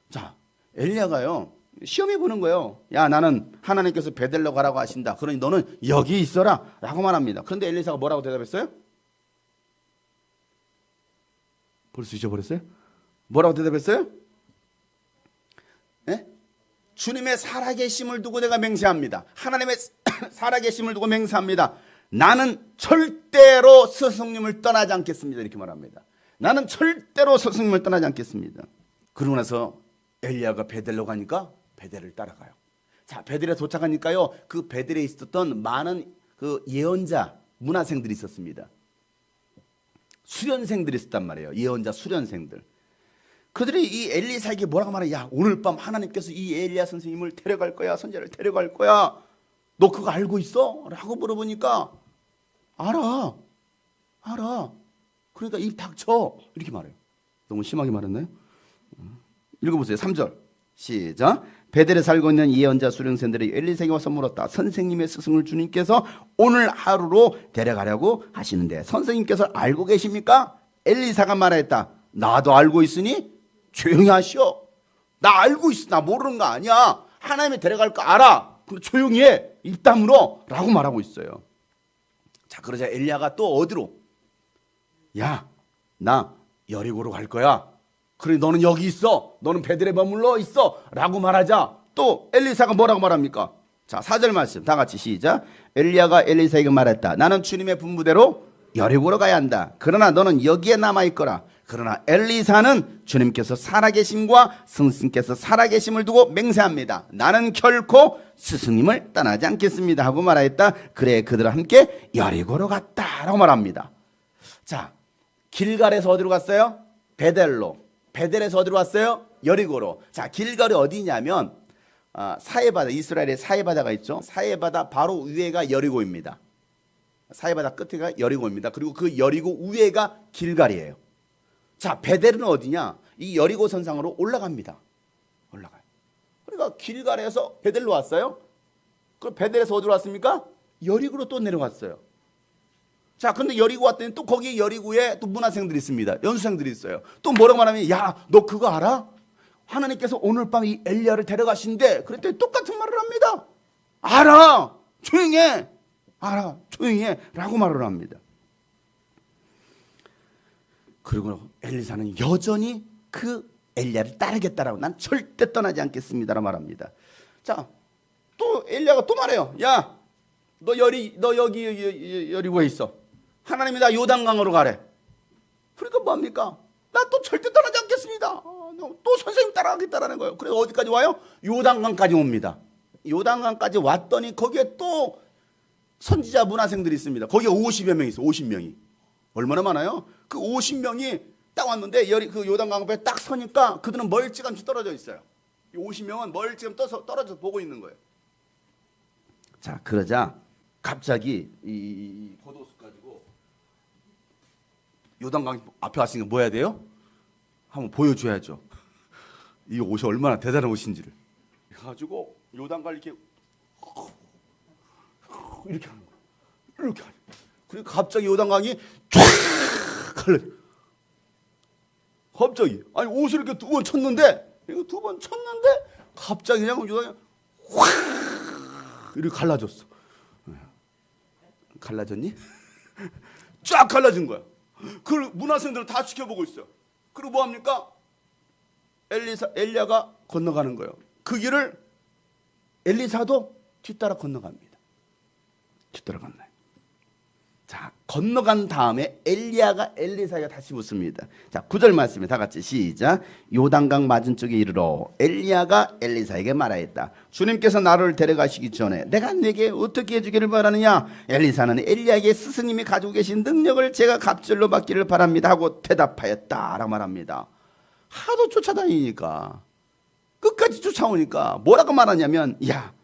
자, 엘리야가요 시험해보는 거예요. 야 나는 하나님께서 베델로 가라고 하신다. 그러니 너는 여기 있어라 라고 말합니다. 그런데 엘리사가 뭐라고 대답했어요? 벌써 잊어버렸어요? 뭐라고 대답했어요? 네? 주님의 살아계심을 두고 내가 맹세합니다. 하나님의 살아계심을 두고 맹세합니다. 나는 절대로 스승님을 떠나지 않겠습니다. 이렇게 말합니다. 나는 절대로 스승님을 떠나지 않겠습니다. 그러고 나서 엘리야가 베델로 가니까 베델을 따라가요. 자, 베델에 도착하니까요 그 베델에 있었던 많은 그 예언자 문화생들이 있었습니다. 수련생들이 있었단 말이에요. 예언자 수련생들. 그들이 이 엘리사에게 뭐라고 말해? 야 오늘 밤 하나님께서 이 엘리야 선생님을 데려갈 거야. 선지자를 데려갈 거야. 너 그거 알고 있어? 라고 물어보니까 알아. 그러니까 입 닥쳐 이렇게 말해요. 너무 심하게 말했나요? 읽어보세요. 3절 시작. 베델에 살고 있는 예언자 수령생들이 엘리사에게 와서 물었다. 선생님의 스승을 주님께서 오늘 하루로 데려가려고 하시는데 선생님께서 알고 계십니까? 엘리사가 말했다. 나도 알고 있으니 조용히 하시오. 나 알고 있어. 나 모르는 거 아니야. 하나님이 데려갈 거 알아. 근데 조용히 해. 입 다물어 라고 말하고 있어요. 자, 그러자 엘리야가 또 어디로? 야, 나 여리고로 갈 거야. 그래 너는 여기 있어. 너는 베델에 머물러 있어 라고 말하자 또 엘리사가 뭐라고 말합니까? 자, 4절 말씀 다 같이 시작. 엘리야가 엘리사에게 말했다. 나는 주님의 분부대로 여리고로 가야 한다. 그러나 너는 여기에 남아있거라. 그러나 엘리사는 주님께서 살아계심과 스승께서 살아계심을 두고 맹세합니다. 나는 결코 스승님을 떠나지 않겠습니다 하고 말하였다. 그래 그들과 함께 여리고로 갔다 라고 말합니다. 자, 길갈에서 어디로 갔어요? 베델로. 베델에서 어디로 왔어요? 여리고로. 자, 길갈이 어디냐면 사해바다, 이스라엘의 사해바다가 있죠. 사해바다 바로 위에가 여리고입니다. 사해바다 끝에가 여리고입니다. 그리고 그 여리고 위에가 길갈이에요. 자, 베델은 어디냐? 이 여리고 선상으로 올라갑니다. 올라가요. 그러니까 길갈에서 베델로 왔어요. 그 베델에서 어디로 왔습니까? 여리고로 또 내려갔어요. 자, 근데 여리고 왔더니 또 거기 여리고에 또 문화생들이 있습니다. 연수생들이 있어요. 또 뭐라고 말하면, 야, 너 그거 알아? 하나님께서 오늘 밤 이 엘리야를 데려가신대. 그랬더니 똑같은 말을 합니다. 알아. 조용히 해. 알아. 조용히 해. 라고 말을 합니다. 그리고 엘리사는 여전히 그 엘리야를 따르겠다라고, 난 절대 떠나지 않겠습니다라고 말합니다. 자, 또 엘리야가 또 말해요. 야, 너 여기 여리고에 있어. 하나님이 나 요단강으로 가래. 그러니까 뭡니까? 나 또 절대 떠나지 않겠습니다. 또 선생님 따라가겠다라는 거예요. 그래서 어디까지 와요? 요단강까지 옵니다. 요단강까지 왔더니 거기에 또 선지자 문화생들이 있습니다. 거기에 50여 명이 있어요. 50명이. 얼마나 많아요? 그 50명이 딱 왔는데 그 요단강 앞에 딱 서니까 그들은 멀찌감치 떨어져 있어요. 이 50명은 멀찌감 떨어져서 보고 있는 거예요. 자, 그러자 갑자기 이 겉옷을 가지고 요단강 앞에 왔으니까 뭐 해야 돼요? 한번 보여줘야죠. 이 옷이 얼마나 대단한 옷인지를. 가지고 요단강 이렇게 하는 거야. 이렇게 하는 거야. 그리고 갑자기 요단강이 쫙 갈라. 갑자기 아니 옷을 이렇게 두 번 쳤는데 이거 두 번 쳤는데 갑자기 그냥 요단강이 확 이렇게 갈라졌어. 갈라졌니? 쫙 갈라진 거야. 그 문화생들은 다 지켜보고 있어요. 그리고 뭐 합니까? 엘리야가 건너가는 거예요. 그 길을 엘리사도 뒤따라 건너갑니다. 뒤따라 건너요. 자, 건너간 다음에 엘리야가 엘리사에게 다시 묻습니다. 자, 9절 말씀에 다 같이 시작. 요단강 맞은쪽에 이르러 엘리야가 엘리사에게 말하였다. 주님께서 나를 데려가시기 전에 내가 내게 어떻게 해주기를 바라느냐? 엘리사는 엘리야에게 스승님이 가지고 계신 능력을 제가 갑절로 받기를 바랍니다 하고 대답하였다 라고 말합니다. 하도 쫓아다니니까 끝까지 쫓아오니까 뭐라고 말하냐면, 야,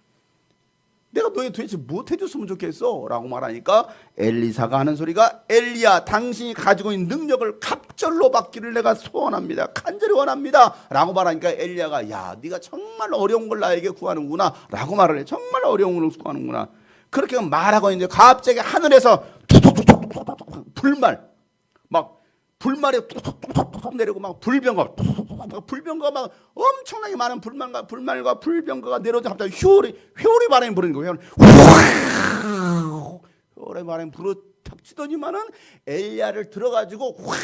내가 너희 도대체 뭐 해줬으면 좋겠어? 라고 말하니까 엘리사가 하는 소리가, 엘리야, 당신이 가지고 있는 능력을 갑절로 받기를 내가 소원합니다. 간절히 원합니다. 라고 말하니까 엘리야가, 야, 네가 정말 어려운 걸 나에게 구하는구나. 라고 말을 해. 정말 어려운 걸 구하는구나. 그렇게 말하고 있는데 갑자기 하늘에서 불말, 막 불말이 툭툭툭툭 내리고 막 불병거가 막 엄청나게 많은 불말과 불병거가 내려오자 갑자기 회오리 바람이 부는 거예요. 회오리 바람이 불어 닥치더니만은 엘리야를 들어가지고 확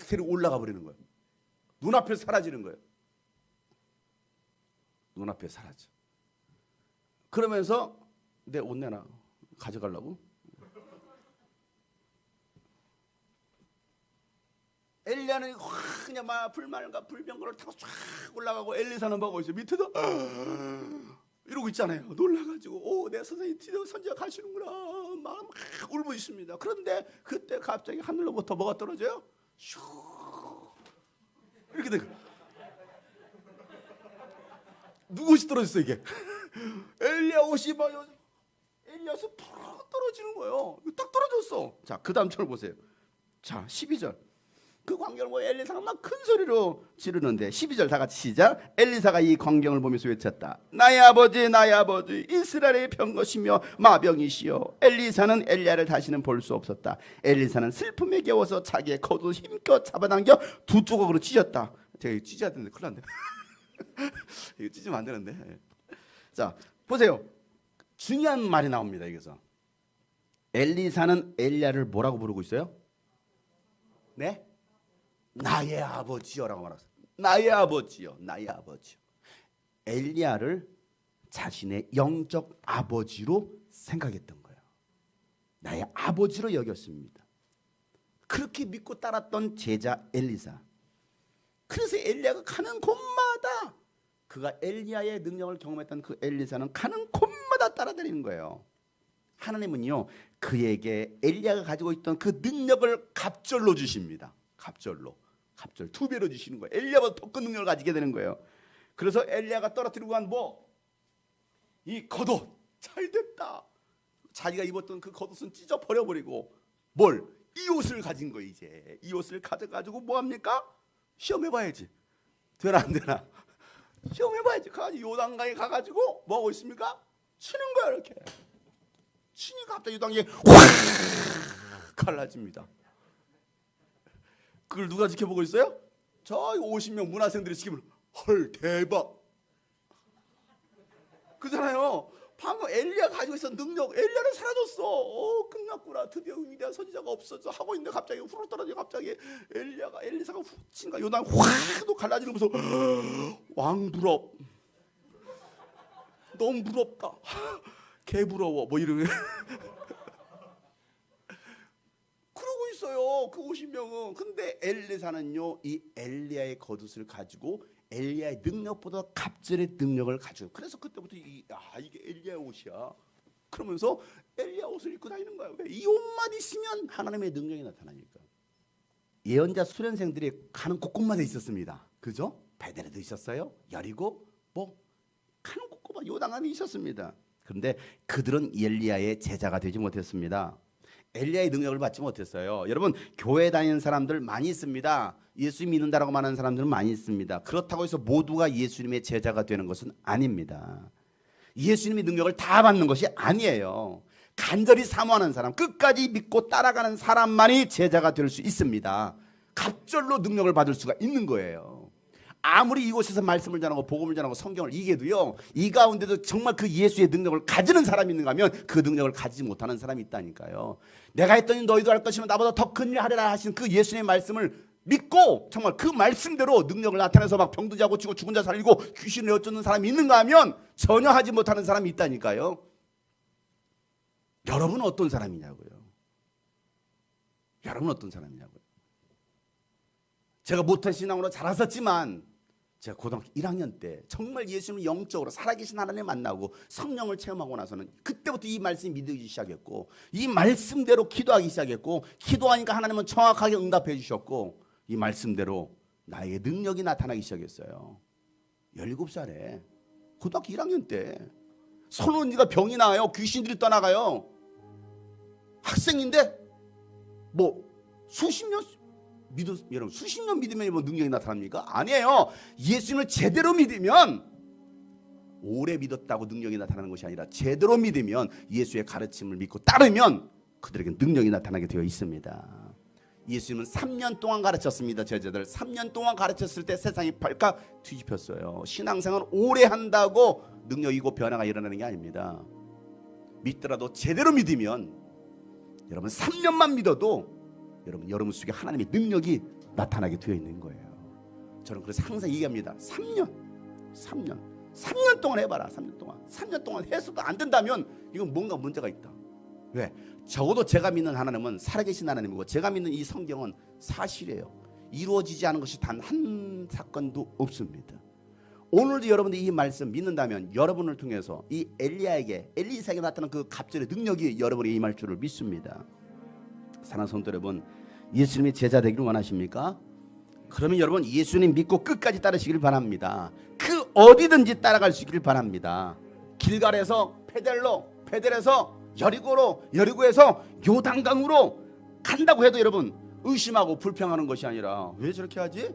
데리고 올라가 버리는 거예요. 눈앞에 사라지는 거예요. 눈앞에 사라져. 그러면서 내 옷 내놔 가져가려고. 엘리야는 확 그냥 막 불말과 불병거를 타고 쫙 올라가고 엘리사는 보고 있어요. 밑에서 이러고 있잖아요. 놀라가지고 내 선생님 드디어 선지자 가시는구나 막 울고 있습니다. 그런데 그때 갑자기 하늘로부터 뭐가 떨어져요? 슉 이렇게 되고. 누구 옷이 떨어졌어 이게? 엘리야 옷이 막 엘리야에서 푹 떨어지는 거예요. 딱 떨어졌어. 자, 그 다음 절 보세요. 자, 12절. 그 광경을 보고 엘리사가 막 큰 소리로 지르는데 12절 다 같이 시작. 엘리사가 이 광경을 보면서 외쳤다. 나의 아버지 나의 아버지 이스라엘의 병것이며 마병이시여. 엘리사는 엘리야를 다시는 볼 수 없었다. 엘리사는 슬픔에 겨워서 자기의 겉옷을 힘껏 잡아당겨 두 조각으로 찢었다. 제가 이거 찢어야 되는데 큰일 났네. 이거 찢으면 안 되는데. 자, 보세요. 중요한 말이 나옵니다. 여기서 엘리사는 엘리야를 뭐라고 부르고 있어요? 네? 나의 아버지여라고 말했어요. 나의 아버지요, 나의 아버지요. 엘리야를 자신의 영적 아버지로 생각했던 거예요. 나의 아버지로 여겼습니다. 그렇게 믿고 따랐던 제자 엘리사. 그래서 엘리야가 가는 곳마다 그가 엘리야의 능력을 경험했던 그 엘리사는 가는 곳마다 따라다니는 거예요. 하나님은요, 그에게 엘리야가 가지고 있던 그 능력을 갑절로 주십니다. 갑절 두 배로 주시는 거예요. 엘리야보다 더 큰 능력을 가지게 되는 거예요. 그래서 엘리야가 떨어뜨리고 간 이 겉옷 잘 됐다. 자기가 입었던 그 겉옷은 찢어 버려버리고 뭘? 이 옷을 가진 거. 이제 이 옷을 가져가지고 뭐 합니까? 시험해봐야지. 되나 안 되나? 시험해봐야지. 가가지고 요단강에 가가지고 뭐 하고 있습니까? 치는 거야. 이렇게 치니까 갑자기 요단강에 확 갈라집니다. 그걸 누가 지켜보고 있어요? 저 50명 문화생들이 지켜보는. 헐, 대박. 그잖아요. 방금 엘리야 가지고 있었던 능력, 엘리야는 사라졌어. 끝났구나. 드디어 위대한 선지자가 없어져 하고 있는데 갑자기 후루 떨어지고 갑자기 엘리사가 후친가 요단 확도 갈라지는 거 보면서 왕 부럽. 너무 부럽다. 개 부러워. 뭐 이러고 그러고 있어요. 그 50명은. 근데 엘리사는요, 이 엘리야의 겉옷을 가지고 엘리야의 능력보다 갑절의 능력을 가지고, 그래서 그때부터 이게 엘리야 옷이야 그러면서 엘리야 옷을 입고 다니는 거야. 왜? 이 옷만 있으면 하나님의 능력이 나타나니까. 예언자 수련생들이 가는 곳곳마다 있었습니다. 그죠? 베델에도 있었어요. 여리고 뭐 가는 곳곳마다 요단 안에 있었습니다. 그런데 그들은 엘리야의 제자가 되지 못했습니다. 엘리야의 능력을 받지 못했어요. 여러분, 교회 다니는 사람들 많이 있습니다. 예수 믿는다라고 말하는 사람들은 많이 있습니다. 그렇다고 해서 모두가 예수님의 제자가 되는 것은 아닙니다. 예수님의 능력을 다 받는 것이 아니에요. 간절히 사모하는 사람, 끝까지 믿고 따라가는 사람만이 제자가 될 수 있습니다. 갑절로 능력을 받을 수가 있는 거예요. 아무리 이곳에서 말씀을 전하고 복음을 전하고 성경을 이겨도요, 이 가운데도 정말 그 예수의 능력을 가지는 사람이 있는가 하면 그 능력을 가지지 못하는 사람이 있다니까요. 내가 했더니 너희도 할 것이면 나보다 더 큰 일 하리라 하신 그 예수님의 말씀을 믿고 정말 그 말씀대로 능력을 나타내서 막 병든 자 고치고 죽은 자 살리고 귀신을 내어쫓는 사람이 있는가 하면 전혀 하지 못하는 사람이 있다니까요. 여러분은 어떤 사람이냐고요. 여러분은 어떤 사람이냐고요. 제가 못한 신앙으로 자랐었지만 제가 고등학교 1학년 때 정말 예수님을 영적으로 살아계신 하나님 만나고 성령을 체험하고 나서는 그때부터 이 말씀이 믿어지기 시작했고, 이 말씀대로 기도하기 시작했고, 기도하니까 하나님은 정확하게 응답해 주셨고, 이 말씀대로 나에게 능력이 나타나기 시작했어요. 17살에 고등학교 1학년 때 손 언니가 병이 나요. 귀신들이 떠나가요. 학생인데 뭐 수십 년 여러분, 수십 년 믿으면 뭐 능력이 나타납니까? 아니에요. 예수님을 제대로 믿으면, 오래 믿었다고 능력이 나타나는 것이 아니라 제대로 믿으면, 예수의 가르침을 믿고 따르면 그들에게 능력이 나타나게 되어 있습니다. 예수님은 3년 동안 가르쳤습니다. 제자들 3년 동안 가르쳤을 때 세상이 발칵 뒤집혔어요. 신앙생활 오래 한다고 능력이고 변화가 일어나는 게 아닙니다. 믿더라도 제대로 믿으면, 여러분 3년만 믿어도 여러분 속에 하나님의 능력이 나타나게 되어 있는 거예요. 저는 그래서 항상 얘기합니다. 3년 동안 해봐라. 3년 동안 해서도 안 된다면 이건 뭔가 문제가 있다. 왜? 적어도 제가 믿는 하나님은 살아계신 하나님이고, 제가 믿는 이 성경은 사실이에요. 이루어지지 않은 것이 단 한 사건도 없습니다. 오늘도 여러분들이 이 말씀 믿는다면 여러분을 통해서 이 엘리사에게 나타난 그 갑절의 능력이 여러분이 임할 줄을 믿습니다. 사랑하는 성도 여러분, 예수님의 제자 되기를 원하십니까? 그러면 여러분 예수님 믿고 끝까지 따르시길 바랍니다. 그 어디든지 따라갈 수 있기를 바랍니다. 길갈에서 베델에서 여리고로, 여리고에서 요단강으로 간다고 해도 여러분 의심하고 불평하는 것이 아니라, 왜 저렇게 하지?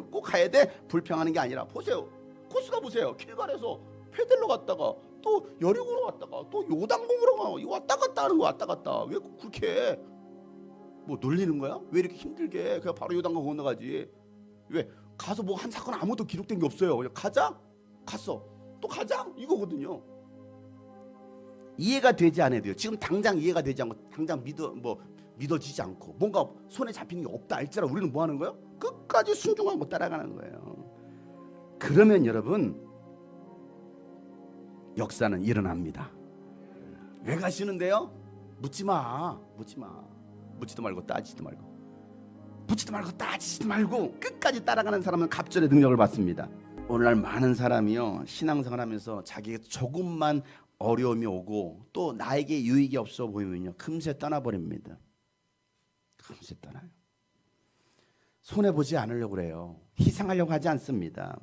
꼭 가야 돼? 불평하는 게 아니라, 보세요. 코스가 보세요. 길갈에서 베델로 갔다가 또 여리고로 갔다가 또 요단강으로 가, 왔다 갔다 하는 거. 왔다 갔다. 왜 그렇게 해? 뭐 놀리는 거야? 왜 이렇게 힘들게? 그냥 바로 요단강 건너가지. 왜? 가서 뭐 한 사건 아무것도 기록된 게 없어요. 그냥 가자, 갔어, 또 가자, 이거거든요. 이해가 되지 않아야 돼요. 지금 당장 이해가 되지 않고, 당장 믿어지지 않고, 뭔가 손에 잡히는 게 없다 할지라도 우리는 뭐 하는 거예요? 끝까지 순종하고 따라가는 거예요. 그러면 여러분 역사는 일어납니다. 왜 가시는데요? 묻지도 말고 따지지도 말고 끝까지 따라가는 사람은 갑절의 능력을 받습니다. 오늘날 많은 사람이요, 신앙생활하면서 자기에게 조금만 어려움이 오고 또 나에게 유익이 없어 보이면요, 금세 떠나버립니다. 금세 떠나요. 손해보지 않으려고 그래요. 희생하려고 하지 않습니다.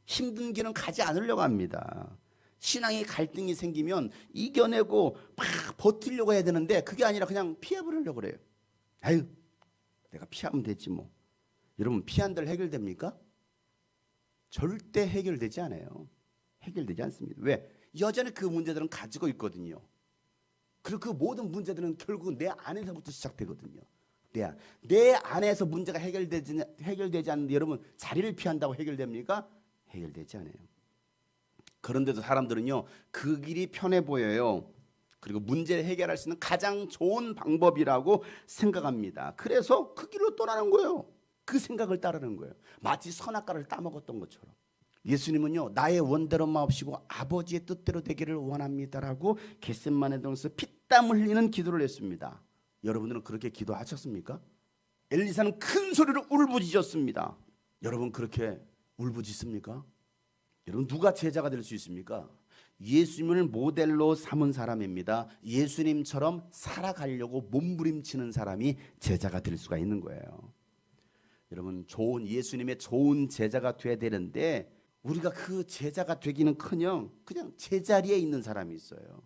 힘든 길은 가지 않으려고 합니다. 신앙의 갈등이 생기면 이겨내고 막 버티려고 해야 되는데 그게 아니라 그냥 피해버리려고 그래요. 아유, 내가 피하면 되지 뭐. 여러분, 피한들 해결됩니까? 절대 해결되지 않아요. 해결되지 않습니다. 왜? 여전히 그 문제들은 가지고 있거든요. 그리고 그 모든 문제들은 결국 내 안에서부터 시작되거든요. 내 안에서 문제가 해결되지 않는데 여러분, 자리를 피한다고 해결됩니까? 해결되지 않아요. 그런데도 사람들은요, 그 길이 편해 보여요. 그리고 문제를 해결할 수 있는 가장 좋은 방법이라고 생각합니다. 그래서 그 길로 떠나는 거예요. 그 생각을 따르는 거예요. 마치 선악과를 따먹었던 것처럼. 예수님은요, 나의 원대로 마옵시고 아버지의 뜻대로 되기를 원합니다라고 겟세마네 동에서 피땀 흘리는 기도를 했습니다. 여러분들은 그렇게 기도하셨습니까? 엘리사는 큰 소리로 울부짖었습니다. 여러분, 그렇게 울부짖습니까? 여러분, 누가 제자가 될 수 있습니까? 예수님을 모델로 삼은 사람입니다. 예수님처럼 살아가려고 몸부림치는 사람이 제자가 될 수가 있는 거예요. 여러분, 예수님의 좋은 제자가 돼야 되는데 우리가 그 제자가 되기는커녕 그냥 제자리에 있는 사람이 있어요.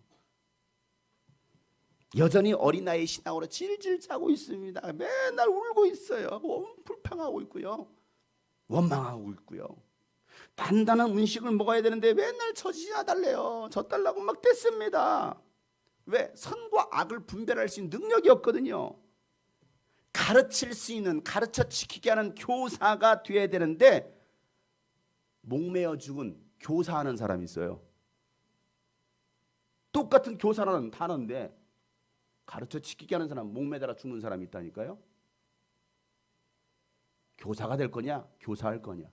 여전히 어린아이 신앙으로 질질 짜고 있습니다. 맨날 울고 있어요. 불평하고 있고요. 원망하고 있고요. 단단한 음식을 먹어야 되는데 맨날 저 지어달래요. 저 달라고 막 뗐습니다. 왜? 선과 악을 분별할 수 있는 능력이 없거든요. 가르칠 수 있는, 가르쳐 지키게 하는 교사가 돼야 되는데 목매어 죽은 교사하는 사람이 있어요. 똑같은 교사라는 단어인데 가르쳐 지키게 하는 사람, 목매달아 죽는 사람이 있다니까요. 교사가 될 거냐, 교사할 거냐.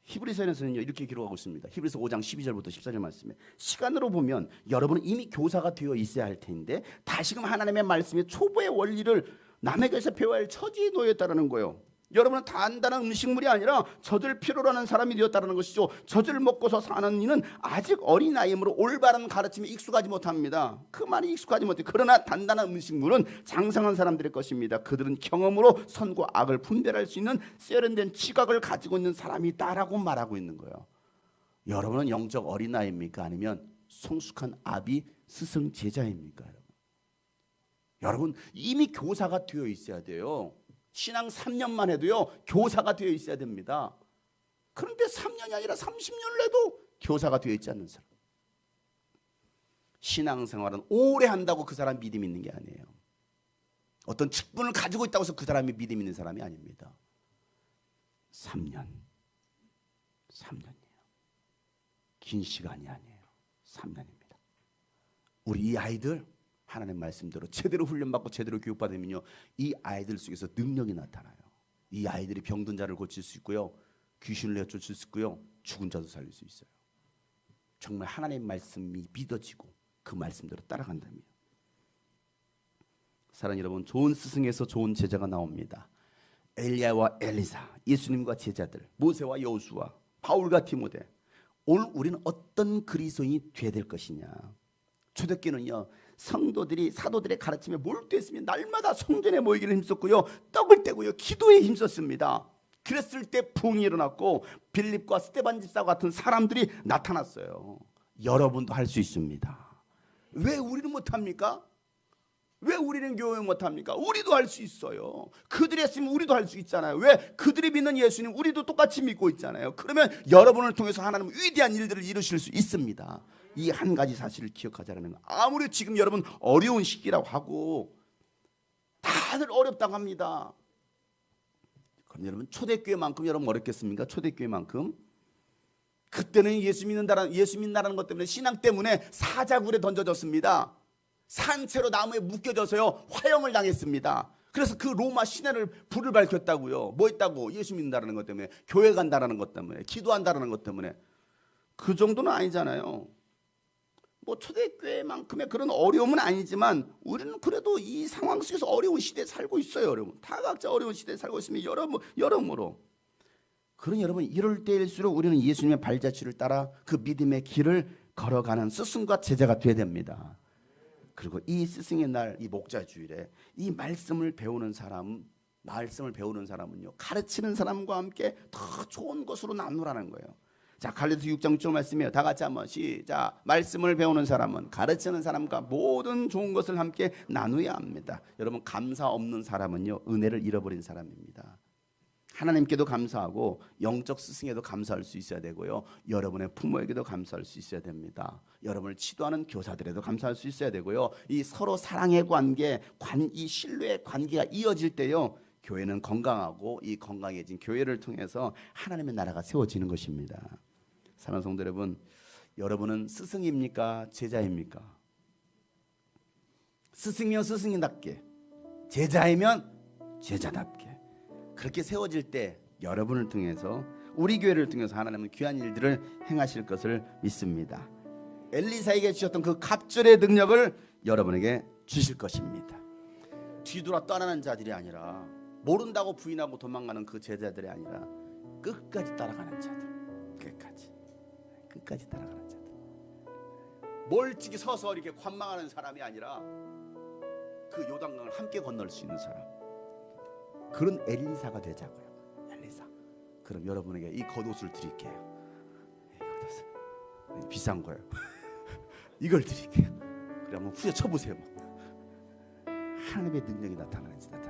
히브리서에서는요, 이렇게 기록하고 있습니다. 히브리서 5장 12절부터 14절 말씀에, 시간으로 보면 여러분은 이미 교사가 되어 있어야 할 텐데 다시금 하나님의 말씀의 초보의 원리를 남에게서 배워야 할 처지에 놓였다는 거예요. 여러분은 단단한 음식물이 아니라 젖을 필요로 하는 사람이 되었다는 것이죠. 젖을 먹고서 사는 이는 아직 어린아이이므로 올바른 가르침에 익숙하지 못합니다. 그 말이 익숙하지 못해요. 그러나 단단한 음식물은 장성한 사람들의 것입니다. 그들은 경험으로 선과 악을 분별할 수 있는 세련된 지각을 가지고 있는 사람이다라고 말하고 있는 거예요. 여러분은 영적 어린아이입니까? 아니면 성숙한 아비 스승 제자입니까? 여러분, 이미 교사가 되어 있어야 돼요. 신앙 3년만 해도요, 교사가 되어 있어야 됩니다. 그런데 3년이 아니라 30년을 해도 교사가 되어 있지 않는 사람. 신앙생활은 오래 한다고 그 사람 믿음 있는 게 아니에요. 어떤 직분을 가지고 있다고 해서 그 사람이 믿음 있는 사람이 아닙니다. 3년이에요. 긴 시간이 아니에요. 3년입니다. 우리 이 아이들 하나님 말씀대로 제대로 훈련받고 제대로 교육받으면요, 이 아이들 속에서 능력이 나타나요. 이 아이들이 병든 자를 고칠 수 있고요, 귀신을 내쫓을 수 있고요, 죽은 자도 살릴 수 있어요. 정말 하나님 말씀이 믿어지고 그 말씀대로 따라간다면. 사랑하는 여러분, 좋은 스승에서 좋은 제자가 나옵니다. 엘리야와 엘리사, 예수님과 제자들, 모세와 여호수아, 바울과 디모데. 오늘 우리는 어떤 그리스도인이 되어야 될 것이냐. 초대교회는요, 성도들이 사도들의 가르침에 몰두했으면 날마다 성전에 모이기를 힘썼고요, 떡을 떼고요, 기도에 힘썼습니다. 그랬을 때 부흥이 일어났고 빌립과 스데반 집사 같은 사람들이 나타났어요. 여러분도 할 수 있습니다. 왜 우리는 못합니까? 왜 우리는 교회 못합니까? 우리도 할 수 있어요. 그들이 했으면 우리도 할 수 있잖아요. 왜? 그들이 믿는 예수님 우리도 똑같이 믿고 있잖아요. 그러면 여러분을 통해서 하나님은 위대한 일들을 이루실 수 있습니다. 이 한 가지 사실을 기억하자는 거. 아무리 지금 여러분 어려운 시기라고 하고 다들 어렵다고 합니다. 그럼 여러분, 초대교회만큼 여러분 어렵겠습니까? 초대교회만큼. 그때는 예수 믿는다는 것 때문에, 신앙 때문에 사자굴에 던져졌습니다. 산채로 나무에 묶여져서요, 화형을 당했습니다. 그래서 그 로마 시내를 불을 밝혔다고요. 뭐 했다고? 예수 믿는다는 것 때문에, 교회 간다는 것 때문에, 기도한다는 것 때문에. 그 정도는 아니잖아요. 뭐 초대교회만큼의 그런 어려움은 아니지만 우리는 그래도 이 상황 속에서 어려운 시대에 살고 있어요. 여러분, 다 각자 어려운 시대에 살고 있으면 여러모로. 그러니 여러분, 이럴 때일수록 우리는 예수님의 발자취를 따라 그 믿음의 길을 걸어가는 스승과 제자가 되어야 됩니다. 그리고 이 스승의 날, 이 목자주일에 이 말씀을 배우는 사람은요, 가르치는 사람과 함께 더 좋은 것으로 나누라는 거예요. 자, 갈라디아서 6장 6절 말씀이에요. 다 같이 한번 시작. 말씀을 배우는 사람은 가르치는 사람과 모든 좋은 것을 함께 나누어야 합니다. 여러분, 감사 없는 사람은요, 은혜를 잃어버린 사람입니다. 하나님께도 감사하고 영적 스승에도 감사할 수 있어야 되고요. 여러분의 부모에게도 감사할 수 있어야 됩니다. 여러분을 치도하는 교사들에도 감사할 수 있어야 되고요. 이 서로 사랑의 관계, 이 신뢰의 관계가 이어질 때요, 교회는 건강하고 이 건강해진 교회를 통해서 하나님의 나라가 세워지는 것입니다. 사랑하는 성도 여러분, 여러분은 스승입니까? 제자입니까? 스승이면 스승이답게, 제자이면 제자답게 그렇게 세워질 때 여러분을 통해서, 우리 교회를 통해서 하나님은 귀한 일들을 행하실 것을 믿습니다. 엘리사에게 주셨던 그 갑절의 능력을 여러분에게 주실 것입니다. 뒤돌아 떠나는 자들이 아니라, 모른다고 부인하고 도망가는 그 제자들이 아니라 끝까지 따라가는 자들, 끝까지 따라가는 자들, 멀찍이 서서 이렇게 관망하는 사람이 아니라 그 요단강을 함께 건널 수 있는 사람, 그런 엘리사가 되자고요. 엘리사. 그럼 여러분에게 이 겉옷을 드릴게요. 이 겉옷을, 비싼 거예요. 이걸 드릴게요. 그래 한번 후려쳐보세요. 하나님의 능력이 나타나는지 나타나는지.